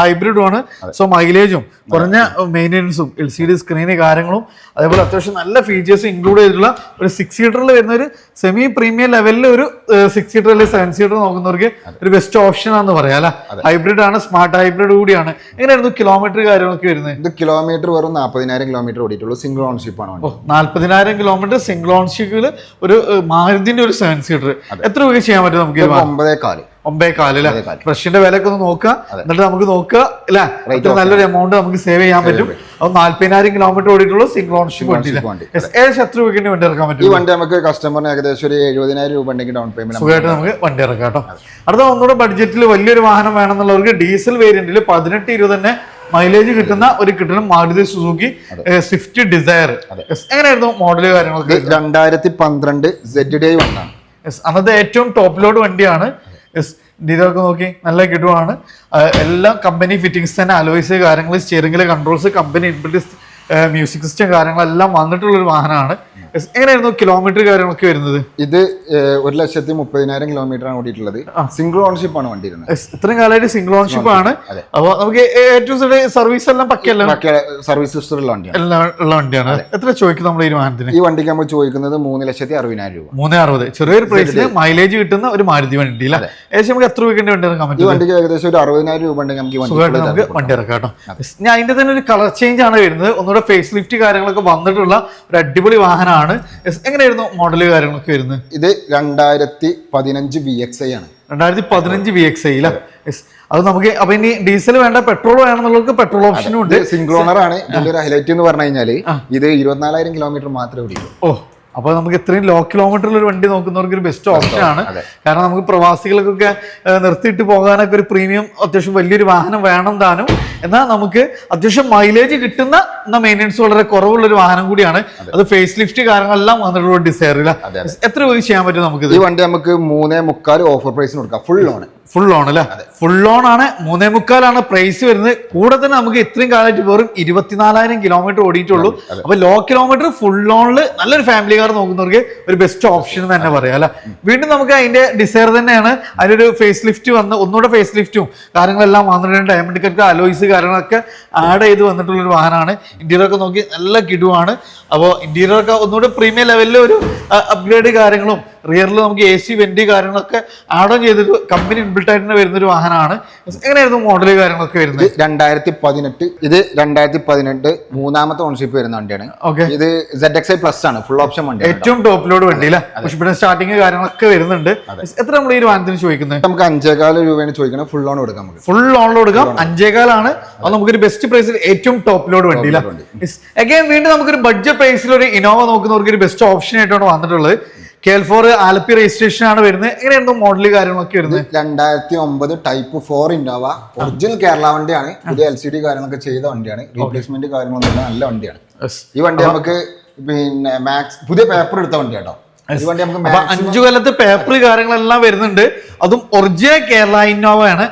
ഹൈബ്രിഡും ആണ്. സോ മൈലേജും കുറഞ്ഞ മെയിൻ്റെനൻസും LCD സ്ക്രീന് കാര്യങ്ങളും അതേപോലെ അത്യാവശ്യം നല്ല ഫീച്ചേഴ്സ് ഇൻക്ലൂഡ് ചെയ്തിട്ടുള്ള ഒരു 6 സീറ്ററിൽ വരുന്ന ഒരു സെമി പ്രീമിയം ലെവലിൽ ഒരു 6 സീറ്റർ അല്ലെങ്കിൽ 7 സീറ്റർ നോക്കുന്നവർക്ക് ഒരു ബെസ്റ്റ് ഓപ്ഷൻ ആണെന്ന് പറയാം അല്ലെ? ഹൈബ്രിഡ് ആണ്, സ്മാർട്ട് ഹൈബ്രിഡ് കൂടിയാണ്. എങ്ങനെയായിരുന്നു കിലോമീറ്റർ കാര്യങ്ങളൊക്കെ വരുന്നത്? ഇത് കിലോമീറ്റർ വെറും 40,000 കിലോമീറ്റർ ഓടിയിട്ടുള്ളൂ. സിംഗിൾ ഓൺഷിപ്പ് ആണ്. 40,000 കിലോമീറ്റർ സിംഗിൾ ഓൺഷിപ്പിൽ ഒരു മാരുതിന്റെ ഒരു 7 സീറ്റർ എത്ര രൂപ ചെയ്യാൻ പറ്റും നമുക്ക്? 9.4 അല്ലെ? ഫ്രഷിന്റെ വിലയൊക്കെ ഒന്ന് നോക്കുക. എന്നിട്ട് നമുക്ക് നോക്കുക അല്ലെ, നല്ലൊരു എമൗണ്ട് നമുക്ക് സേവ് ചെയ്യാൻ പറ്റും. അത് 40,000 കിലോമീറ്റർ ഓടിയിട്ടുള്ളൂ. സിംഗിൾ ഓൺഷിപ്പ് വണ്ടി. ഏകദേശം എത്ര രൂപയ്ക്ക് വണ്ടി ഇറക്കാൻ പറ്റും? ഈ വണ്ടി നമുക്ക് കസ്റ്റമറിന് ഏകദേശം ഒരു 70,000 രൂപ ഉണ്ടെങ്കിൽ ഡൗൺ പേയ്മെന്റ് സുഖമായിട്ട് നമുക്ക് വണ്ടി ഇറക്കാം കേട്ടോ. അടുത്ത ഒന്നുകൂടെ ബഡ്ജറ്റിൽ വലിയൊരു വാഹനം വേണമെന്നുള്ളവർക്ക് ഡീസൽ വേരിയന്റിൽ 18-20 തന്നെ മൈലേജ് കിട്ടുന്ന ഒരു കിട്ടണം മാരുതി സുസുക്കി സ്വിഫ്റ്റ് ഡിസയർ. എങ്ങനെയായിരുന്നു മോഡല് കാര്യങ്ങളൊക്കെ? 2012 ZDI വണ്ടിയാണ്. അന്നത്തെ ഏറ്റവും ടോപ്പ് ലോഡ് വണ്ടിയാണ്. ഇതൊക്കെ നോക്കി നല്ല കിട്ടുവാണ്. എല്ലാം കമ്പനി ഫിറ്റിംഗ്സ് തന്നെ, അലോയ്സ് കാര്യങ്ങൾ, സ്റ്റിയറിംഗിലെ controls, company inbuilt music system കാര്യങ്ങളെല്ലാം വന്നിട്ടുള്ളൊരു വാഹനമാണ്. എങ്ങനെയായിരുന്നു കിലോമീറ്റർ കാര്യങ്ങളൊക്കെ വരുന്നത്? ഇത് 1,30,000 കിലോമീറ്റർ ആണ് ഓടിയിട്ടുള്ളത്. സിംഗിൾ ഓൺഷിപ്പ് ആണ് വണ്ടി ഇരുന്നത്. ഇത്രയും കാലമായിട്ട് സിംഗിൾ ഓൺഷിപ്പ് ആണ്. അപ്പൊ നമുക്ക് ഏറ്റവും സർവീസ് എല്ലാം പക്കയല്ല, സർവീസ് ഹിസ്റ്ററിലുള്ള വണ്ടിയാണ്, എല്ലാം ഉള്ള വണ്ടിയാണ്. എത്ര ചോദിക്കും നമ്മൾ ഈ വാഹനത്തിന്? ഈ വണ്ടിക്ക് നമ്മൾ ചോദിക്കുന്നത് 3,60,000 രൂപ. 3,60,000 ചെറിയൊരു പ്രൈസിൽ മൈലേജ് കിട്ടുന്ന ഒരു മാരുതി വണ്ടി അല്ലേ? ഏകദേശം നമുക്ക് എത്ര രൂപയ്ക്ക് വണ്ടി ഇറക്കാൻ പറ്റും? ഈ വണ്ടിക്ക് ഏകദേശം ഒരു 60,000 രൂപ ഉണ്ടെങ്കിൽ നമുക്ക് വണ്ടി ഇറക്കാം കേട്ടോ. ഞാൻ അതിന്റെ തന്നെ ഒരു കളർ ചേഞ്ച് ആണ് വരുന്നത്. ഒന്നുകൂടെ ഫേസ് ലിഫ്റ്റ് കാര്യങ്ങളൊക്കെ വന്നിട്ടുള്ള ഒരു അടിപൊളി വാഹനമാണ്. എങ്ങനെയായിരുന്നു മോഡല് കാര്യങ്ങളൊക്കെ വരുന്നത്? ഇത് 2015 VXi ആണ്. 2015 VXi അല്ലേ? അത് നമുക്ക് അപ്പൊ ഇനി ഡീസൽ വേണ്ട പെട്രോൾ വേണമെന്നുള്ളവർക്ക് പെട്രോൾ ഓപ്ഷനും ഉണ്ട്. സിംഗിൾ ഓണർ ആണ്. ഇതിന്റെ ഒരു ഹൈലൈറ്റ് എന്ന് പറഞ്ഞു കഴിഞ്ഞാല് ഇത് 24,000 കിലോമീറ്റർ മാത്രമേ ഓടിയുള്ളൂ. ഓ, അപ്പൊ നമുക്ക് ഇത്രയും ലോ കിലോമീറ്ററിൽ ഒരു വണ്ടി നോക്കുന്നവർക്ക് ഒരു ബെസ്റ്റ് ഓപ്ഷൻ ആണ്. കാരണം നമുക്ക് പ്രവാസികൾക്കൊക്കെ നിർത്തിയിട്ട് പോകാനൊക്കെ ഒരു പ്രീമിയം അത്യാവശ്യം വലിയൊരു വാഹനം വേണം താനും. എന്നാൽ നമുക്ക് അത്യാവശ്യം മൈലേജ് കിട്ടുന്ന എന്നാൽ മെയിൻ്റെനൻസ് വളരെ കുറവുള്ള ഒരു വാഹനം കൂടിയാണ്. അത് ഫേസ് ലിഫ്റ്റ് കാര്യങ്ങളെല്ലാം വന്നിട്ടുള്ള ഡിസയർ. എത്ര രൂപ ചെയ്യാൻ പറ്റും നമുക്ക്? ഈ വണ്ടി നമുക്ക് 3,45 ഓഫർ പ്രൈസിന് കൊടുക്കാം. Full loan. ഫുൾ ലോൺ അല്ലേ? ഫുൾ ലോൺ ആണ്. 3,45 പ്രൈസ് വരുന്നത്. കൂടെ തന്നെ നമുക്ക് ഇത്രയും കാലമായിട്ട് വെറും 24,000 കിലോമീറ്റർ ഓടിയിട്ടുള്ളൂ. അപ്പൊ ലോ കിലോമീറ്റർ ഫുൾ ലോണിൽ നല്ലൊരു ഫാമിലി കാർ നോക്കുന്നവർക്ക് ഒരു ബെസ്റ്റ് ഓപ്ഷൻ തന്നെ പറയാം അല്ലെ? വീണ്ടും നമുക്ക് അതിന്റെ ഡിസയർ തന്നെയാണ്. അതിനൊരു ഫേസ് ലിഫ്റ്റ് വന്ന് ഒന്നുകൂടെ ഫേസ് ലിഫ്റ്റും കാര്യങ്ങളെല്ലാം വന്നിട്ടുണ്ട്. ഡയമണ്ട് കട്ട് അലോയ്സ് കാര്യങ്ങളൊക്കെ ആഡ് ചെയ്ത് വന്നിട്ടുള്ള ഒരു വാഹനമാണ്. ഇന്റീരിയർ ഒക്കെ നോക്കി നല്ല കിടുവാണ്. അപ്പോൾ ഇന്റീരിയർ ഒക്കെ ഒന്നുകൂടെ പ്രീമിയം ലെവലിൽ ഒരു അപ്ഗ്രേഡ് കാര്യങ്ങളും റിയറിൽ നമുക്ക് AC വെന്റ് കാര്യങ്ങളൊക്കെ ആഡ് ഓൺ ചെയ്തിട്ട് കമ്പനി ഇൻബിൽട്ട് ആയിട്ട് വരുന്ന ഒരു വാഹനമാണ്. എങ്ങനെയായിരുന്നു മോഡല് കാര്യങ്ങളൊക്കെ വരുന്നത്? 2018. ഇത് 2018 മൂന്നാമത്തെ ഓൺഷിപ്പ് വരുന്ന വണ്ടിയാണ്. ഇത് ZXi പ്ലസ് ആണ്. ഫുൾ ഓപ്ഷൻ വണ്ടി. ഏറ്റവും ടോപ്പ് ലോഡ് വണ്ടി അല്ലേ? പക്ഷേ സ്റ്റാർട്ടിങ് കാര്യങ്ങളൊക്കെ വരുന്നുണ്ട്. എത്ര നമ്മൾ ഈ വാഹനത്തിന് ചോദിക്കുന്നത്? നമുക്ക് 5,400 രൂപയാണ് ചോദിക്കുന്നത്. ഫുൾ ലോൺ കൊടുക്കാം. ഫുൾ ലോണിൽ കൊടുക്കാം. 5,400 അത് നമുക്കൊരു ബെസ്റ്റ് പ്രൈസിൽ ഏറ്റവും ടോപ്പ് ലോഡ് വണ്ടി അല്ലേ? അഗൈൻ വീണ്ടും നമുക്കൊരു ബഡ്ജറ്റ് പ്രൈസിൽ ഒരു ഇനോവ നോക്കുന്നവർക്ക് ഒരു ബെസ്റ്റ് ഓപ്ഷൻ ആയിട്ടാണ് വന്നിട്ടുള്ളത്. KL4 ആലപ്പി രജിസ്ട്രേഷൻ ആണ് വരുന്നത്. എങ്ങനെയായിരുന്നു മോഡല് കാര്യങ്ങളൊക്കെ വരുന്നത്? 2009 ടൈപ്പ് 4 ഇന്നോവ ഒറിജിനൽ കേരള വണ്ടിയാണ്. പുതിയ LCD കാര്യങ്ങളൊക്കെ ചെയ്ത വണ്ടിയാണ്. റീപ്ലേസ്മെന്റ് കാര്യങ്ങളൊന്നും നല്ല വണ്ടിയാണ്. ഈ വണ്ടി നമുക്ക് പിന്നെ മാക്സ് പുതിയ പേപ്പർ എടുത്ത വണ്ടിയാട്ടോ. ഈ വണ്ടി നമുക്ക് 5 കൊല്ലത്തെ പേപ്പർ കാര്യങ്ങളെല്ലാം വരുന്നുണ്ട്. അതും ഒറിജിനൽ കേരള ഇന്നോവ ആണ്.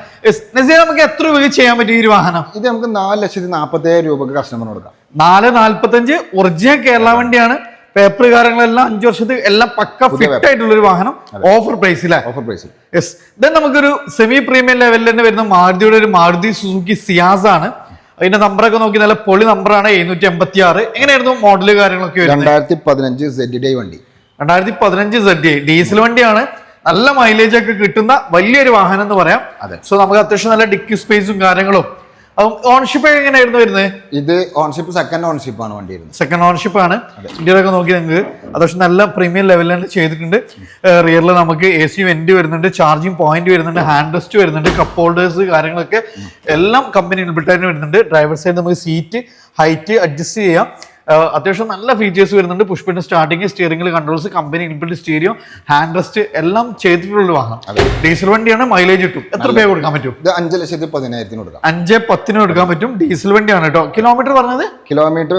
നമുക്ക് എത്ര രൂപ ചെയ്യാൻ പറ്റും ഈ ഒരു വാഹനം? ഇത് നമുക്ക് 4,47,000 രൂപക്ക് കസ്റ്റമറിന് കൊടുക്കാം. 4,45 ഒറിജിനൽ കേരള വണ്ടിയാണ്. പേപ്പർ കാര്യങ്ങളെല്ലാം 5 വർഷത്തിൽ എല്ലാം പക്ക ഫിറ്റ് ആയിട്ടുള്ള ഒരു വാഹനം. ഓഫർ പ്രൈസിലെ ഓഫർ പ്രൈസിൽ. യെസ്. ദെൻ നമുക്കൊരു സെമി പ്രീമിയം ലെവലിൽ തന്നെ വരുന്ന മാരുതിയുടെ ഒരു മാരുതി സുസുക്കി സിയാസ് ആണ്. അതിന്റെ നമ്പറൊക്കെ നോക്കി നല്ല പൊളി നമ്പറാണ്. 786. എങ്ങനെയായിരുന്നു മോഡല് കാര്യങ്ങളൊക്കെ? 2015 ZDI വണ്ടി. 2015 ZDI ഡീസൽ വണ്ടിയാണ്. നല്ല മൈലേജ് ഒക്കെ കിട്ടുന്ന വലിയൊരു വാഹനം എന്ന് പറയാം. സോ നമുക്ക് അത്യാവശ്യം നല്ല ഡിക്കി സ്പേസും കാര്യങ്ങളും. ഓൺഷിപ്പ് എങ്ങനെയായിരുന്നു വരുന്നത്? ഇത് ഓൺഷിപ്പ് സെക്കൻഡ് ഓൺഷിപ്പ് ആണ് വണ്ടി. സെക്കൻഡ് ഓൺഷിപ്പ് ആണ്. ഇന്ത്യയിലൊക്കെ നോക്കി നിങ്ങൾക്ക് അത്യാവശ്യം നല്ല പ്രീമിയം ലെവലിൽ തന്നെ ചെയ്തിട്ടുണ്ട്. റിയറിൽ നമുക്ക് AC വെന്റ് വരുന്നുണ്ട്, ചാർജിങ് പോയിന്റ് വരുന്നുണ്ട്, ഹാൻഡ് റെസ്റ്റ് വരുന്നുണ്ട്, കപ്പ് ഹോൾഡേഴ്സ് കാര്യങ്ങളൊക്കെ എല്ലാം കമ്പനി ഇൻബിൽട്ടായിട്ട് വരുന്നുണ്ട്. ഡ്രൈവർ സൈഡ് നമുക്ക് സീറ്റ് ഹൈറ്റ് അഡ്ജസ്റ്റ് ചെയ്യാം. അത്യാവശ്യം നല്ല ഫീച്ചേഴ്സ് വരുന്നുണ്ട്. പുഷ് ബട്ടൺ സ്റ്റാർട്ടിങ്, സ്റ്റിയറിംഗിൽ controls, company inbuilt stereo, hand rest എല്ലാം ചെയ്തിട്ടുള്ള വാഹനം. ഡീസൽ വണ്ടിയാണ്. മൈലേജ് കിട്ടും. എത്ര രൂപ കൊടുക്കാൻ പറ്റും? 5,10,000 കൊടുക്കാം. 5,10 കൊടുക്കാൻ പറ്റും. ഡീസൽ വണ്ടിയാണ് കേട്ടോ. കിലോമീറ്റർ പറഞ്ഞത്? കിലോമീറ്റർ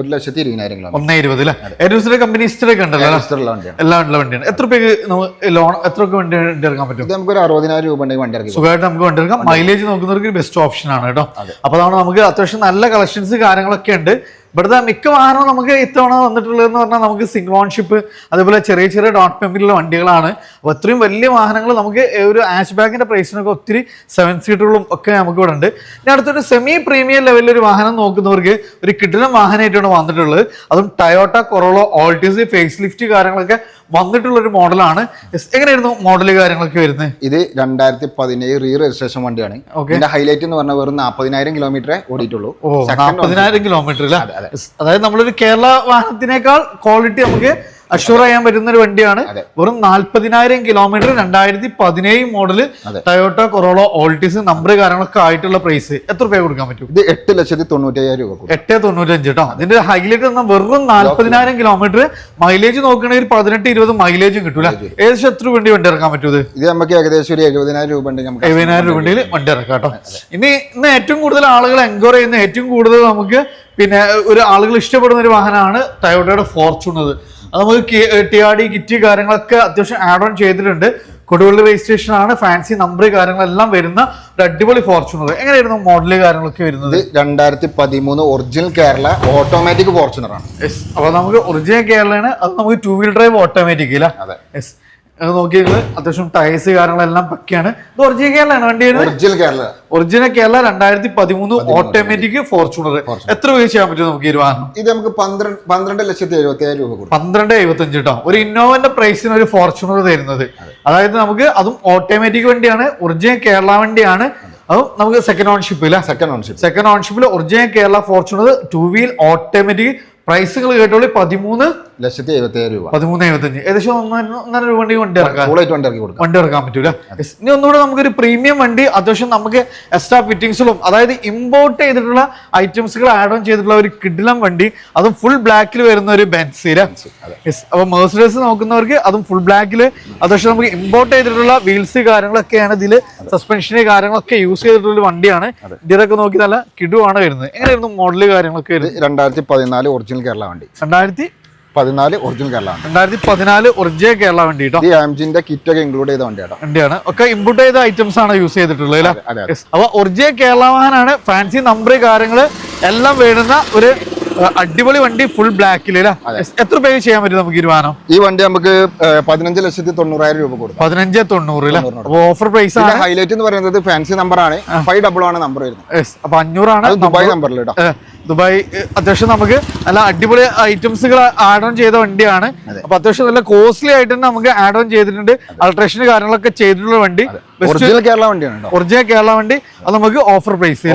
1,20,000 1,20,000 അല്ലേ? ഏറ്റവും കമ്പനി ഹിസ്റ്ററൊക്കെ ഉണ്ടല്ലോ, എല്ലാം ഉള്ള വണ്ടിയാണ്. എത്ര രൂപയ്ക്ക് ലോൺ എത്ര വണ്ടി ഇറക്കാൻ പറ്റും? നമുക്ക് ഒരു 60,000 രൂപ ഉണ്ടെങ്കിൽ വണ്ടി ഇറക്കി സുഖമായിട്ട് നമുക്ക് വണ്ടി ഇറക്കാം. മൈലേജ് നോക്കുന്നവർക്ക് ബെസ്റ്റ് ഓപ്ഷൻ ആണ് കേട്ടോ. അപ്പൊ അതാണ് നമുക്ക് അത്യാവശ്യം നല്ല കളക്ഷൻസ് കാര്യങ്ങളൊക്കെ ഉണ്ട്. ഇവിടുത്തെ മിക്ക വാഹനവും നമുക്ക് ഇത്തവണ വന്നിട്ടുള്ളതെന്ന് പറഞ്ഞാൽ നമുക്ക് സിംഗിൾ ഓൺഷിപ്പ്, അതേപോലെ ചെറിയ ചെറിയ ഡോട്ട് പേയ്മെന്റിലുള്ള വണ്ടികളാണ്. അപ്പോൾ ഇത്രയും വലിയ വാഹനങ്ങൾ നമുക്ക് ഒരു ആഷ് ബാഗിന്റെ പ്രൈസിനൊക്കെ ഒത്തിരി 7 സീറ്ററുകളും ഒക്കെ നമുക്ക് ഇവിടെ ഉണ്ട്. ഇനി അടുത്തൊരു സെമി പ്രീമിയം ലെവലിൽ ഒരു വാഹനം നോക്കുന്നവർക്ക് ഒരു കിടിലൻ വാഹനമായിട്ടാണ് വന്നിട്ടുള്ളത്. അതും Toyota Corolla Altis facelift കാര്യങ്ങളൊക്കെ വന്നിട്ടുള്ള ഒരു മോഡലാണ്. എങ്ങനെയായിരുന്നു മോഡല് കാര്യങ്ങളൊക്കെ വരുന്നത്? ഇത് 2017 റീ രജിസ്ട്രേഷൻ വണ്ടിയാണ്. ഇതിന്റെ ഹൈലൈറ്റ് എന്ന് പറഞ്ഞാൽ വെറും 40,000 കിലോമീറ്റർ ഓടിയിട്ടുള്ളൂ. 40,000 കിലോമീറ്റർ. അതായത് നമ്മളൊരു കേരള വാഹനത്തിനേക്കാൾ ക്വാളിറ്റി നമുക്ക് അഷ്യൂർ ചെയ്യാൻ പറ്റുന്ന ഒരു വണ്ടിയാണ്. വെറും 40,000 kilometre 2017 model Toyota Corolla Altis number കാര്യങ്ങളൊക്കെ ആയിട്ടുള്ള പ്രൈസ് എത്ര രൂപ കൊടുക്കാൻ പറ്റും? ഇത് 8,95,000 രൂപ. 8,95 കേട്ടോ. ഇതിന്റെ ഹൈലൈറ്റ് എന്നാൽ വെറും 40,000 കിലോമീറ്റർ മൈലേജ് നോക്കുകയാണെങ്കിൽ 18-20 മൈലേജും കിട്ടൂല. ഏകദേശം എത്ര വണ്ടി ഇറക്കാൻ പറ്റും? ഇത് നമുക്ക് ഏകദേശം ഒരു 70,000 രൂപ 70,000 രൂപയിൽ വണ്ടി ഇറക്കാം കേട്ടോ. ഇന്ന് ഏറ്റവും കൂടുതൽ ആളുകൾ എൻക്വയറി ചെയ്യുന്ന ഏറ്റവും കൂടുതൽ നമുക്ക് പിന്നെ ഒരു ആളുകൾ ഇഷ്ടപ്പെടുന്ന ഒരു വാഹനമാണ് ടയോട്ടയുടെ ഫോർച്യൂണർ. അത് നമുക്ക് TRD കിറ്റ് കാര്യങ്ങളൊക്കെ അത്യാവശ്യം ആഡ് ഓൺ ചെയ്തിട്ടുണ്ട്. കൊടുവള്ളി രജിസ്ട്രേഷൻ ആണ്, ഫാൻസി നമ്പർ കാര്യങ്ങളെല്ലാം വരുന്ന ഒരു അടിപൊളി ഫോർച്യൂണർ. എങ്ങനെയായിരുന്നു മോഡല് കാര്യങ്ങളൊക്കെ വരുന്നത്? 2013 ഒറിജിനൽ കേരള ഓട്ടോമാറ്റിക് ഫോർച്യൂണർ ആണ്. അപ്പൊ നമുക്ക് ഒറിജിനൽ കേരളയാണ്, അത് നമുക്ക് 2 വീൽ ഡ്രൈവ് ഓട്ടോമാറ്റിക് അല്ലേ? യെസ്. അത് നോക്കിയത് അത്യാവശ്യം ടയർസ് കാര്യങ്ങളെല്ലാം പക്കയാണ്. ഇത് ഒറിജിനൽ കേരളയാണ് വണ്ടിയാണ്. Original Kerala 2013 automatic Fortuner. എത്ര രൂപ ചെയ്യാൻ പറ്റും നമുക്ക് ഈ വാഹനം? ഇത് നമുക്ക് 12,77,000 രൂപ കൊടുക്കും. 12,75 കേട്ടോ. ഒരു ഇന്നോവന്റെ പ്രൈസിന് ഒരു ഫോർച്യൂണർ തരുന്നത്. അതായത് നമുക്ക് അതും ഓട്ടോമാറ്റിക് വണ്ടിയാണ്, ഒറിജിനൽ കേരള വണ്ടിയാണ്, അതും നമുക്ക് സെക്കൻഡ് ഓൺഷിപ്പ് ഇല്ല. സെക്കൻഡ് ഓൺഷിപ്പിൽ original Kerala Fortuner 2 wheel automatic. പ്രൈസുകൾ കേട്ടോളി 13,77,000 രൂപ. 13,75. ഏകദേശം 1.5 രൂപ വണ്ടി ഇറക്കാൻ പറ്റൂല. ഇനി ഒന്നുകൂടെ നമുക്കൊരു പ്രീമിയം വണ്ടി, അത്യാവശ്യം നമുക്ക് എക്സ്ട്രാ ഫിറ്റിംഗ്സിലും, അതായത് ഇമ്പോർട്ട് ചെയ്തിട്ടുള്ള ഐറ്റംസുകൾ ആഡ് ഓൺ ചെയ്തിട്ടുള്ള ഒരു കിഡിലം വണ്ടി, അതും ഫുൾ ബ്ലാക്കിൽ വരുന്ന ഒരു ബെൻസ്. അപ്പൊ മെർസിഡീസ് നോക്കുന്നവർക്ക് അതും ഫുൾ ബ്ലാക്കിൽ, അത്യാവശ്യം നമുക്ക് ഇമ്പോർട്ട് ചെയ്തിട്ടുള്ള വീൽസ് കാര്യങ്ങളൊക്കെയാണ് ഇതിൽ, സസ്പെൻഷന് കാര്യങ്ങളൊക്കെ യൂസ് ചെയ്തിട്ടുള്ള വണ്ടിയാണ്. ഇതിലൊക്കെ നോക്കി നല്ല കിടുവാണ് വരുന്നത്. എങ്ങനെയായിരുന്നു മോഡല് കാര്യങ്ങളൊക്കെ? 2014 ഒറിജിനൽ കേരള വണ്ടി. 2014 ഒറിജിനൽ കേരള. 2014 ഒറിജിനൽ കേരള വണ്ടി കേട്ടോ. ആംജിന്റെ കിറ്റ് ഒക്കെ ഇൻക്ലൂഡ് ചെയ്ത വണ്ടിയാണ്. ഒക്കെ ഇമ്പോർട്ട് ചെയ്ത ഐറ്റംസ് ആണ് യൂസ് ചെയ്തിട്ടുള്ളത്. അപ്പൊ ഒറിജിനൽ കേരള വാഹനാണ്. ഫാൻസി നമ്പർ കാര്യങ്ങള് എല്ലാം വേണ്ടുന്ന ഒരു അടിപൊളി വണ്ടി, ഫുൾ ബ്ലാക്കിൽ. എത്ര പേ ചെയ്യാൻ പറ്റും നമുക്ക് ഈ വാഹനം? ഈ വണ്ടി നമുക്ക് 15,90,000 രൂപ കൊടുക്കും. 15,90,000. ഓഫർ പ്രൈസ് ആണ്. ഹൈലൈറ്റ് എന്ന് പറയുന്നത് ഫാൻസി നമ്പർ ആണ്, 500 ആണ് നമ്പർ വരുന്നത്. അപ്പൊ 500 ആണ് ദുബായ് നമ്പറിൽ. ദുബായ് അത്യാവശ്യം നമുക്ക് നല്ല അടിപൊളി ഐറ്റംസുകൾ ആഡ് ഓൺ ചെയ്ത വണ്ടിയാണ്. അപ്പൊ അത്യാവശ്യം നല്ല കോസ്റ്റ്ലി ആയിട്ട് തന്നെ നമുക്ക് ആഡ് ഓൺ ചെയ്തിട്ടുണ്ട്. അൾട്രേഷൻ കാര്യങ്ങളൊക്കെ ചെയ്തിട്ടുള്ള വണ്ടി, ഒറിജിനൽ കേരള വണ്ടിയാണ്. ഒറിജിനൽ കേരള വണ്ടി. അത് നമുക്ക് ഓഫർ പ്രൈസ്.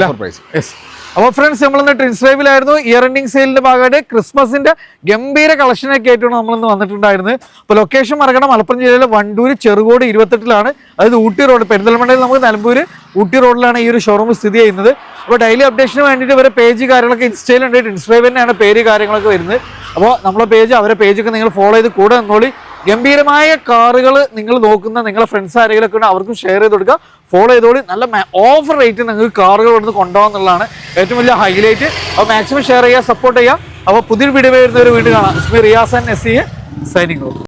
അപ്പോൾ ഫ്രണ്ട്സ്, നമ്മളിന്ന് ട്വിൻസ് ഡ്രൈവിലായിരുന്നു. ഇയർ എൻഡിങ് സെയിലിന്റെ ഭാഗമായിട്ട് ക്രിസ്മസിന്റെ ഗംഭീര കളക്ഷനൊക്കെ ആയിട്ടാണ് നമ്മളിന്ന് വന്നിട്ടുണ്ടായിരുന്നത്. അപ്പോൾ ലൊക്കേഷൻ മറക്കണം, മലപ്പുറം ജില്ലയിലെ വണ്ടൂര് ചെറുകോട് 28-ലാണ്, അതായത് ഊട്ടി റോഡ്. പെരിന്തൽമണ്ണയിൽ നമുക്ക് നിലമ്പൂര് ഊട്ടി റോഡിലാണ് ഈ ഒരു ഷോറൂം സ്ഥിതി ചെയ്യുന്നത്. അപ്പോൾ ഡെയിലി അപ്ഡേഷന് വേണ്ടിയിട്ട് ഇവരെ പേജ് കാര്യങ്ങളൊക്കെ ഇൻസ്റ്റയിലുണ്ട്. ട്വിൻസ് ഡ്രൈവ് തന്നെയാണ് പേര് കാര്യങ്ങളൊക്കെ വരുന്നത്. അപ്പോൾ നമ്മളെ പേജ്, അവരെ പേജൊക്കെ നിങ്ങൾ ഫോളോ ചെയ്ത് കൂടെ നിന്നോളി. ഗംഭീരമായ കാറുകൾ നിങ്ങൾ നോക്കുന്ന നിങ്ങളെ ഫ്രണ്ട്സ് ആരെങ്കിലുമൊക്കെ ഉണ്ട്, അവർക്കും ഷെയർ ചെയ്ത് കൊടുക്കുക, ഫോളോ ചെയ്തോളി. നല്ല ഓഫർ റേറ്റ് നിങ്ങൾക്ക് കാറുകൾ ഇവിടുന്ന് കൊണ്ടുപോകാന്നുള്ളതാണ് ഏറ്റവും വലിയ ഹൈലൈറ്റ്. അപ്പോൾ മാക്സിമം ഷെയർ ചെയ്യുക, സപ്പോർട്ട് ചെയ്യുക. അപ്പോൾ പുതിയൊരു വീഡിയോ വരുന്ന ഒരു വീഡിയോ കാണാം. Riyas and S signing off.